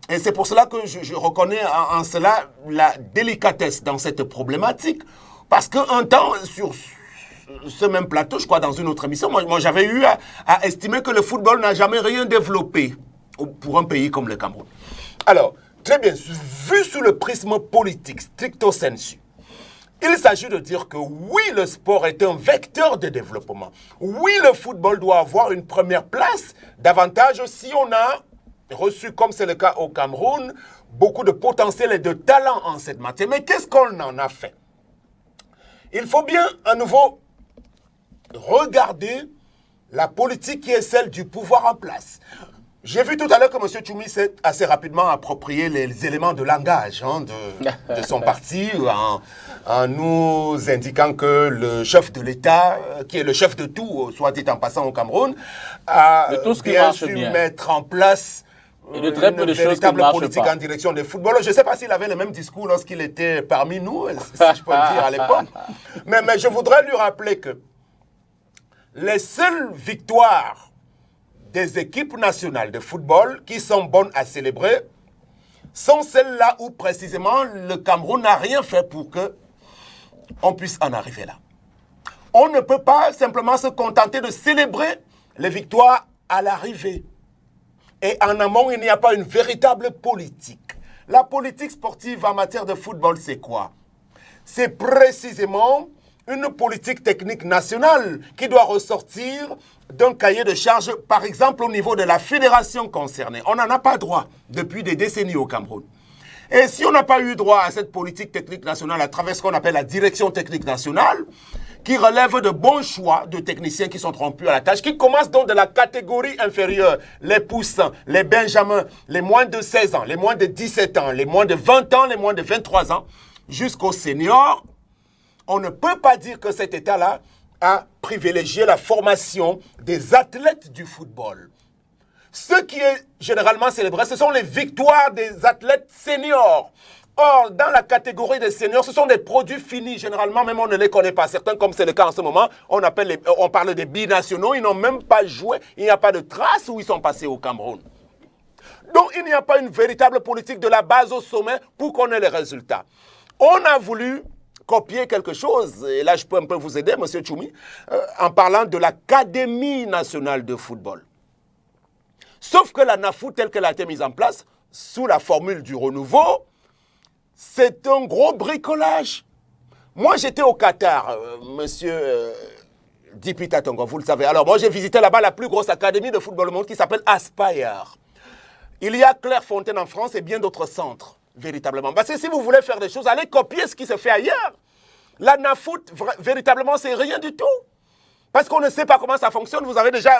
Et c'est pour cela que je reconnais en cela la délicatesse dans cette problématique, parce qu'un temps, sur ce même plateau, je crois dans une autre émission, moi j'avais eu à estimer que le football n'a jamais rien développé pour un pays comme le Cameroun. Alors, très bien, vu sous le prisme politique stricto sensu, il s'agit de dire que oui, le sport est un vecteur de développement. Oui, le football doit avoir une première place, davantage si on a reçu, comme c'est le cas au Cameroun, beaucoup de potentiel et de talent en cette matière. Mais qu'est-ce qu'on en a fait? Il faut bien, à nouveau, regarder la politique qui est celle du pouvoir en place. J'ai vu tout à l'heure que M. Tchoumi s'est assez rapidement approprié les éléments de langage de son parti en nous indiquant que le chef de l'État, qui est le chef de tout, soit dit en passant au Cameroun, a bien su mettre en place une véritable politique en direction des footballeurs. Je ne sais pas s'il avait le même discours lorsqu'il était parmi nous, si je peux le dire à l'époque. Mais je voudrais lui rappeler que les seules victoires des équipes nationales de football qui sont bonnes à célébrer sont celles-là où précisément le Cameroun n'a rien fait pour que on puisse en arriver là. On ne peut pas simplement se contenter de célébrer les victoires à l'arrivée. Et en amont, il n'y a pas une véritable politique. La politique sportive en matière de football, c'est quoi? C'est précisément une politique technique nationale qui doit ressortir d'un cahier de charges, par exemple au niveau de la fédération concernée. On n'en a pas droit depuis des décennies au Cameroun. Et si on n'a pas eu droit à cette politique technique nationale à travers ce qu'on appelle la direction technique nationale, qui relève de bons choix de techniciens qui sont trompus à la tâche, qui commencent donc de la catégorie inférieure, les poussins, les benjamins, les moins de 16 ans, les moins de 17 ans, les moins de 20 ans, les moins de 23 ans, jusqu'aux seniors, on ne peut pas dire que cet État-là a privilégié la formation des athlètes du football. Ce qui est généralement célébré, ce sont les victoires des athlètes seniors. Or, dans la catégorie des seniors, ce sont des produits finis. Généralement, même on ne les connaît pas. Certains, comme c'est le cas en ce moment, on parle des binationaux. Ils n'ont même pas joué. Il n'y a pas de trace où ils sont passés au Cameroun. Donc, il n'y a pas une véritable politique de la base au sommet pour qu'on ait les résultats. On a voulu copier quelque chose, et là je peux un peu vous aider, M. Tchoumi, en parlant de l'Académie nationale de football. Sauf que la NAFOOT, telle qu'elle a été mise en place, sous la formule du renouveau, c'est un gros bricolage. Moi, j'étais au Qatar, monsieur Dipita Tongo, vous le savez. Alors, moi, j'ai visité là-bas la plus grosse académie de football au monde qui s'appelle Aspire. Il y a Clairefontaine en France et bien d'autres centres, véritablement. Parce que si vous voulez faire des choses, allez copier ce qui se fait ailleurs. La NAFOOT, véritablement, c'est rien du tout. Parce qu'on ne sait pas comment ça fonctionne. Vous avez déjà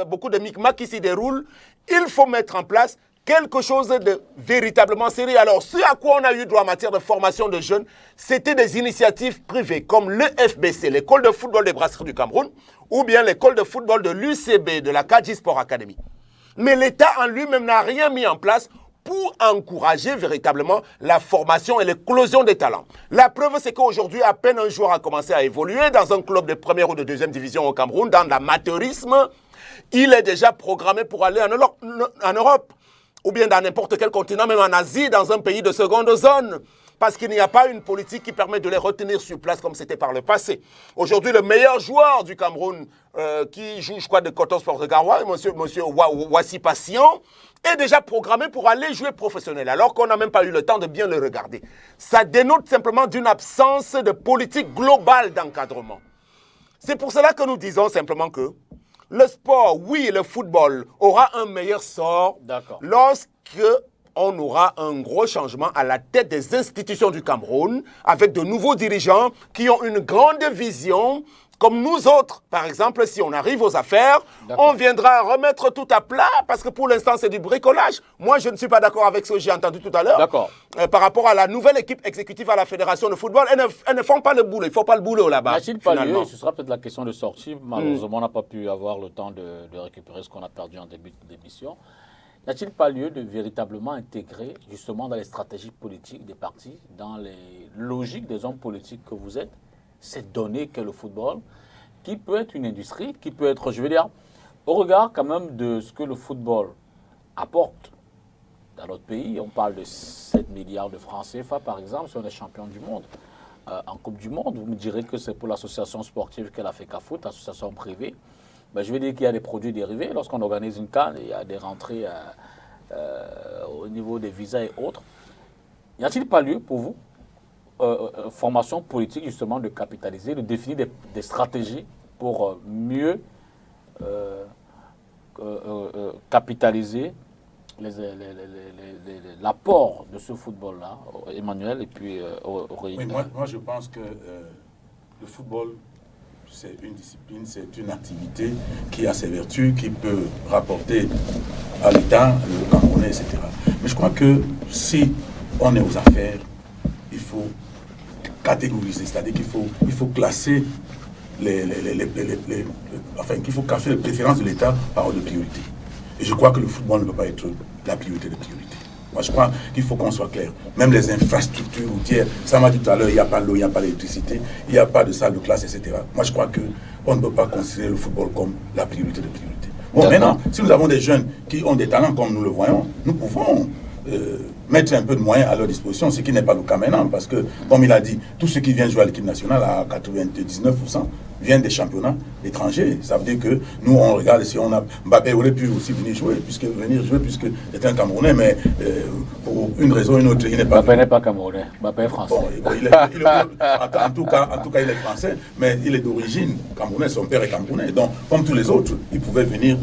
beaucoup de micmacs qui s'y déroulent. Il faut mettre en place quelque chose de véritablement sérieux. Alors, ce à quoi on a eu droit en matière de formation de jeunes, c'était des initiatives privées comme le FBC, l'école de football des brasseries du Cameroun, ou bien l'école de football de l'UCB, de la Kadji Sport Academy. Mais l'État en lui-même n'a rien mis en place pour encourager véritablement la formation et l'éclosion des talents. La preuve, c'est qu'aujourd'hui, à peine un joueur a commencé à évoluer dans un club de première ou de deuxième division au Cameroun, dans l'amateurisme, il est déjà programmé pour aller en Europe, ou bien dans n'importe quel continent, même en Asie, dans un pays de seconde zone, parce qu'il n'y a pas une politique qui permet de les retenir sur place comme c'était par le passé. Aujourd'hui, le meilleur joueur du Cameroun, qui joue, je crois, de Coton Sport de Garoua, monsieur Wassi Passion, est déjà programmé pour aller jouer professionnel, alors qu'on n'a même pas eu le temps de bien le regarder. Ça dénote simplement d'une absence de politique globale d'encadrement. C'est pour cela que nous disons simplement que le sport, oui, le football, aura un meilleur sort lorsque on aura un gros changement à la tête des institutions du Cameroun, avec de nouveaux dirigeants qui ont une grande vision. Comme nous autres, par exemple, si on arrive aux affaires, on viendra remettre tout à plat, parce que pour l'instant, c'est du bricolage. Moi, je ne suis pas d'accord avec ce que j'ai entendu tout à l'heure. Par rapport à la nouvelle équipe exécutive à la Fédération de football, elles ne font pas le boulot. Il ne faut pas le boulot là-bas. N'a-t-il pas lieu, ce sera peut-être la question de sortie, malheureusement, on n'a pas pu avoir le temps de récupérer ce qu'on a perdu en début d'émission. N'a-t-il pas lieu de véritablement intégrer, justement, dans les stratégies politiques des partis, dans les logiques des hommes politiques que vous êtes, cette donnée qu'est le football, qui peut être une industrie, qui peut être, je veux dire, au regard quand même de ce que le football apporte dans notre pays, on parle de 7 milliards de francs CFA par exemple, si on est champion du monde. En Coupe du Monde, vous me direz que c'est pour l'association sportive qu'elle a fait Cafoot, association privée. Ben, je vais dire qu'il y a des produits dérivés. Lorsqu'on organise une CAN, il y a des rentrées au niveau des visas et autres. N'y a-t-il pas lieu pour vous, formation politique justement, de capitaliser, de définir des stratégies pour mieux capitaliser l'apport de ce football-là, Emmanuel, et puis Aurélie. Oui, moi je pense que le football, c'est une discipline, c'est une activité qui a ses vertus, qui peut rapporter à l'État, le Camerounais, etc. Mais je crois que si on est aux affaires, il faut catégoriser, c'est-à-dire qu'il faut classer enfin, qu'il faut classer les préférences de l'État par ordre de priorité. Et je crois que le football ne peut pas être la priorité de priorité. Moi, je crois qu'il faut qu'on soit clair. Même les infrastructures routières, ça m'a dit tout à l'heure, il n'y a pas l'eau, il n'y a pas l'électricité, il n'y a pas de salle de classe, etc. Moi, je crois qu'on ne peut pas considérer le football comme la priorité de priorité. Bon, maintenant, si nous avons des jeunes qui ont des talents comme nous le voyons, nous pouvons mettre un peu de moyens à leur disposition, ce qui n'est pas le cas maintenant, parce que, comme il a dit, tous ceux qui viennent jouer à l'équipe nationale, à 99%, viennent des championnats étrangers. Ça veut dire que nous, on regarde si on a... Mbappé aurait pu aussi venir jouer, puisque c'est un Camerounais, mais pour une raison ou une autre, il n'est pas... Mbappé n'est pas Camerounais, Mbappé est français. Bon, en tout cas, il est français, mais il est d'origine camerounaise, son père est camerounais. Donc, comme tous les autres, il pouvait venir,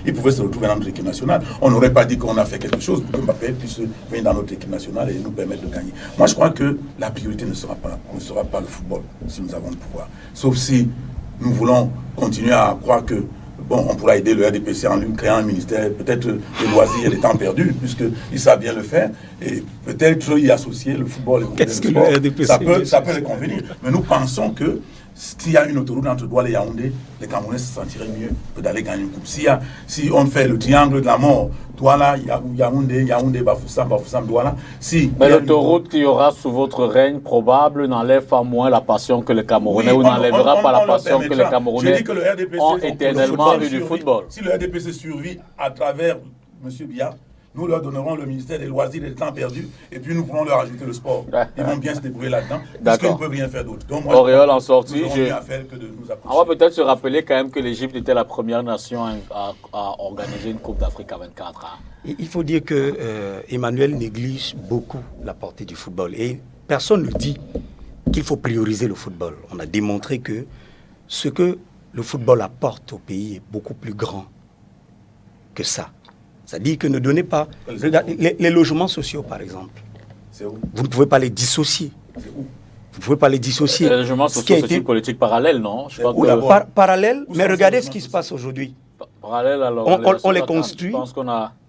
il pouvait se retrouver dans notre équipe nationale. On n'aurait pas dit qu'on a fait quelque chose pour que Mbappé puisse venir dans notre équipe nationale et nous permettre de gagner. Moi, je crois que la priorité ne sera pas le football, si nous avons le pouvoir. Sauf si nous voulons continuer à croire que on pourra aider le RDPC en lui créant un ministère, peut-être les loisirs et les temps perdus, puisqu'ils savent bien le faire, et peut-être y associer le football. Qu'est-ce que le RDPC ça peut les convenir. Mais nous pensons que s'il y a une autoroute entre Douala et Yaoundé, les Camerounais se sentiraient mieux que d'aller gagner une coupe. Si on fait le triangle de la mort, Douala, Yaoundé, Bafoussam, Douala. Mais l'autoroute qui aura sous votre règne probable n'enlève pas moins la passion que les Camerounais, ou n'enlèvera pas la passion que les Camerounais ont éternellement eu du football. Si le RDPC survit à travers M. Biya, nous leur donnerons le ministère des loisirs et des temps perdus, et puis nous pourrons leur ajouter le sport. Ils vont bien se débrouiller là-dedans, parce qu'ils ne peuvent rien faire d'autre. Donc, Auréole en sortie, on va peut-être se rappeler quand même que l'Égypte était la première nation à organiser une Coupe d'Afrique à 24 ans. Il faut dire que Emmanuel néglige beaucoup la portée du football. Et personne ne dit qu'il faut prioriser le football. On a démontré que ce que le football apporte au pays est beaucoup plus grand que ça. C'est-à-dire que ne donnez pas... Les logements sociaux, par exemple. C'est où? Vous ne pouvez pas les dissocier. C'est où? Vous ne pouvez pas les dissocier. Les logements sociaux, c'est une politique parallèle, non? Je crois que... Parallèle, mais regardez ce qui se passe aujourd'hui. Parallèle, alors... On les construit,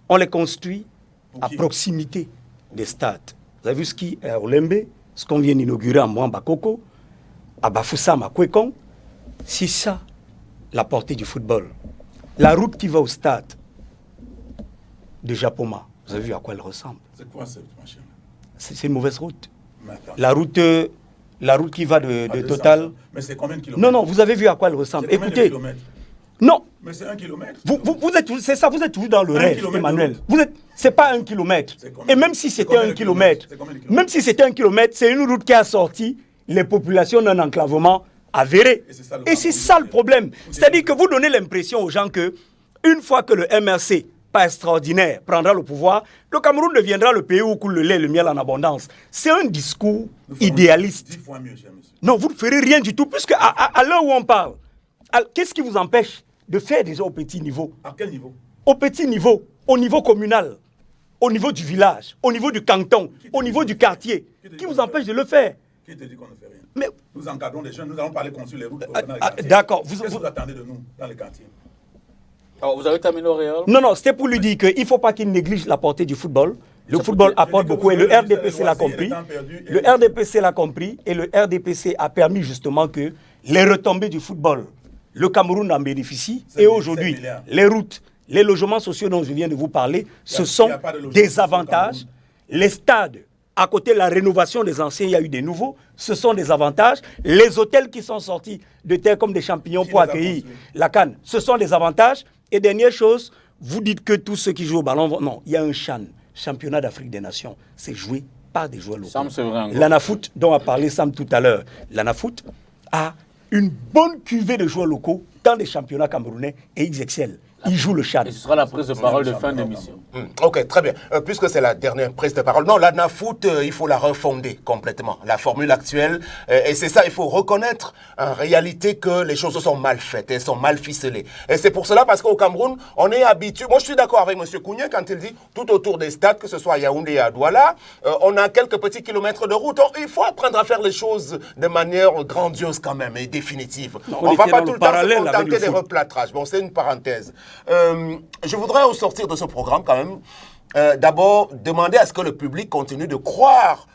on les construit à proximité des stades. Vous avez vu ce qui est à Olembe, ce qu'on vient d'inaugurer à Mwamba Koko, à Bafoussam, à Kwekong. C'est ça, la portée du football. La route qui va au stade de Japoma, vous avez vu à quoi elle ressemble? C'est quoi cette machine? C'est une mauvaise route. La route qui va de Total. Mais c'est combien de kilomètres? Non, vous avez vu à quoi elle ressemble. Écoutez, non. Mais c'est 1 kilomètre. C'est ça, vous êtes toujours dans le rêve, Emmanuel. C'est pas 1 kilomètre. Et même si c'était 1 kilomètre, c'est une route qui a sorti les populations d'un enclavement avéré. Et c'est ça le problème. C'est-à-dire que vous donnez l'impression aux gens que, une fois que le MRC, pas extraordinaire, prendra le pouvoir, le Cameroun deviendra le pays où coule le lait et le miel en abondance. C'est un discours idéaliste. 10 fois mieux, cher monsieur. Non, vous ne ferez rien du tout, puisque à l'heure où on parle, qu'est-ce qui vous empêche de faire déjà au petit niveau? À quel niveau? Au petit niveau, au niveau communal, au niveau du village, au niveau du canton, au niveau du quartier. Qui vous empêche de le faire? Qui te dit qu'on ne fait rien? Mais... Nous encadrons les jeunes, nous allons parler construire les routes. D'accord. Qu'est-ce que vous attendez de nous dans les quartiers? Alors, vous avez terminé Auréole? Non, c'était pour lui dire qu'il ne faut pas qu'il néglige la portée du football. Le football apporte beaucoup et le RDPC l'a compris. Le RDPC l'a compris et le RDPC a permis justement que les retombées du football, le Cameroun en bénéficie. Et aujourd'hui, les routes, les logements sociaux dont je viens de vous parler, ce sont des avantages. Les stades, à côté de la rénovation des anciens, il y a eu des nouveaux. Ce sont des avantages. Les hôtels qui sont sortis de terre comme des champignons pour accueillir la CAN, ce sont des avantages. Et dernière chose, vous dites que tous ceux qui jouent au ballon... Non, il y a un CHAN, Championnat d'Afrique des Nations. C'est joué par des joueurs locaux. L'ANAFOOT, dont a parlé Sam tout à l'heure, l'ANAFOOT a une bonne cuvée de joueurs locaux dans les championnats camerounais et XXL. Il joue le CHAN. Et ce sera la prise de parole de fin d'émission. Ok, très bien. Puisque c'est la dernière prise de parole. Non, l'ANAFOOT, il faut la refonder complètement. La formule actuelle. Et c'est ça, il faut reconnaître en réalité que les choses sont mal faites. Elles sont mal ficelées. Et c'est pour cela, parce qu'au Cameroun, on est habitué. Moi, je suis d'accord avec M. Kounien quand il dit tout autour des stades, que ce soit à Yaoundé et à Douala, on a quelques petits kilomètres de route. Il faut apprendre à faire les choses de manière grandiose quand même et définitive. Non, on ne va pas tout le temps se contenter des replâtrages. Bon, c'est une parenthèse. Je voudrais, au sortir de ce programme, quand même, d'abord demander à ce que le public continue de croire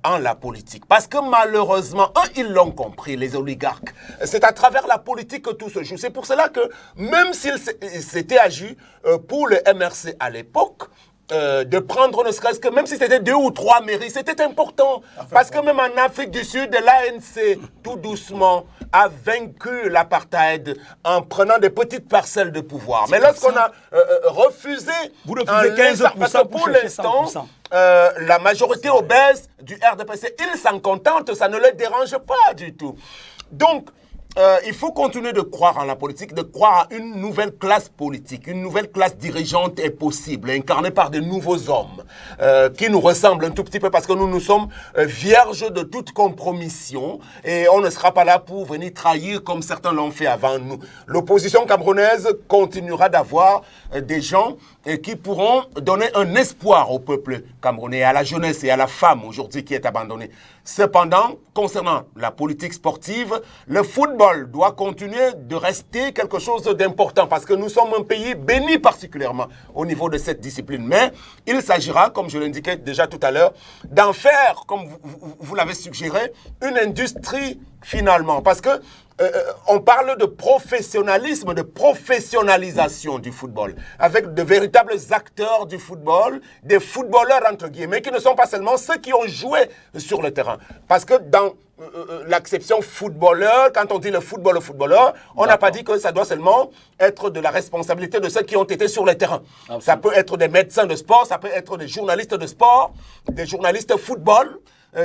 en la politique. Parce que malheureusement, ils l'ont compris, les oligarques. C'est à travers la politique que tout se joue. C'est pour cela que, même s'il s'était agi pour le MRC à l'époque, de prendre ne serait-ce que, même si c'était 2 ou 3 mairies, c'était important. Parce que même en Afrique du Sud, l'ANC, tout doucement, a vaincu l'apartheid en prenant des petites parcelles de pouvoir. Mais lorsqu'on a refusé... Vous refusez 15% parce que pour l'instant, la majorité obèse du RDPC, ils s'en contentent, ça ne les dérange pas du tout. Donc, il faut continuer de croire en la politique, de croire à une nouvelle classe politique, une nouvelle classe dirigeante est possible, incarnée par de nouveaux hommes qui nous ressemblent un tout petit peu parce que nous sommes vierges de toute compromission et on ne sera pas là pour venir trahir comme certains l'ont fait avant nous. L'opposition camerounaise continuera d'avoir des gens qui pourront donner un espoir au peuple camerounais, à la jeunesse et à la femme aujourd'hui qui est abandonnée. Cependant, concernant la politique sportive, le football doit continuer de rester quelque chose d'important parce que nous sommes un pays béni particulièrement au niveau de cette discipline. Mais il s'agira, comme je l'indiquais déjà tout à l'heure, d'en faire, comme vous l'avez suggéré, une industrie finalement. Parce que on parle de professionnalisme, de professionnalisation du football, avec de véritables acteurs du football, des footballeurs entre guillemets, qui ne sont pas seulement ceux qui ont joué sur le terrain. Parce que dans l'acception footballeur, quand on dit le footballeur, on n'a pas dit que ça doit seulement être de la responsabilité de ceux qui ont été sur le terrain. Absolument. Ça peut être des médecins de sport, ça peut être des journalistes de sport, des journalistes football,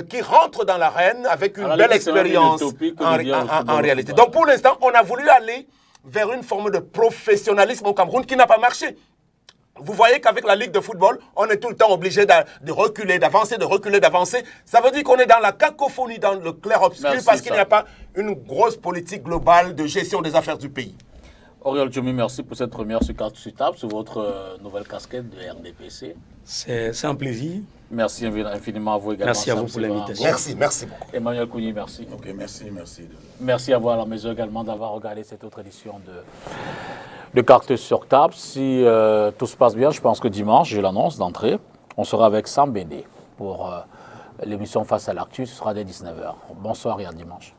qui rentrent dans l'arène avec une belle expérience en réalité. Donc pour l'instant, on a voulu aller vers une forme de professionnalisme au Cameroun qui n'a pas marché. Vous voyez qu'avec la Ligue de football, on est tout le temps obligé de reculer, d'avancer, de reculer, d'avancer. Ça veut dire qu'on est dans la cacophonie, dans le clair-obscur, parce qu'il n'y a pas une grosse politique globale de gestion des affaires du pays. Auriol Tchoumi, merci pour cette première sur Carte sur Table, sur votre nouvelle casquette de RDPC. C'est un plaisir. Merci infiniment à vous également. Merci à vous pour l'invitation. Merci beaucoup. Emmanuel Kouni, merci. Ok, merci. Merci à vous à la maison également d'avoir regardé cette autre édition de Carte sur Table. Si tout se passe bien, je pense que dimanche, je l'annonce d'entrée, on sera avec Sam Bédé pour l'émission Face à l'actu. Ce sera dès 19h. Bonsoir et à dimanche.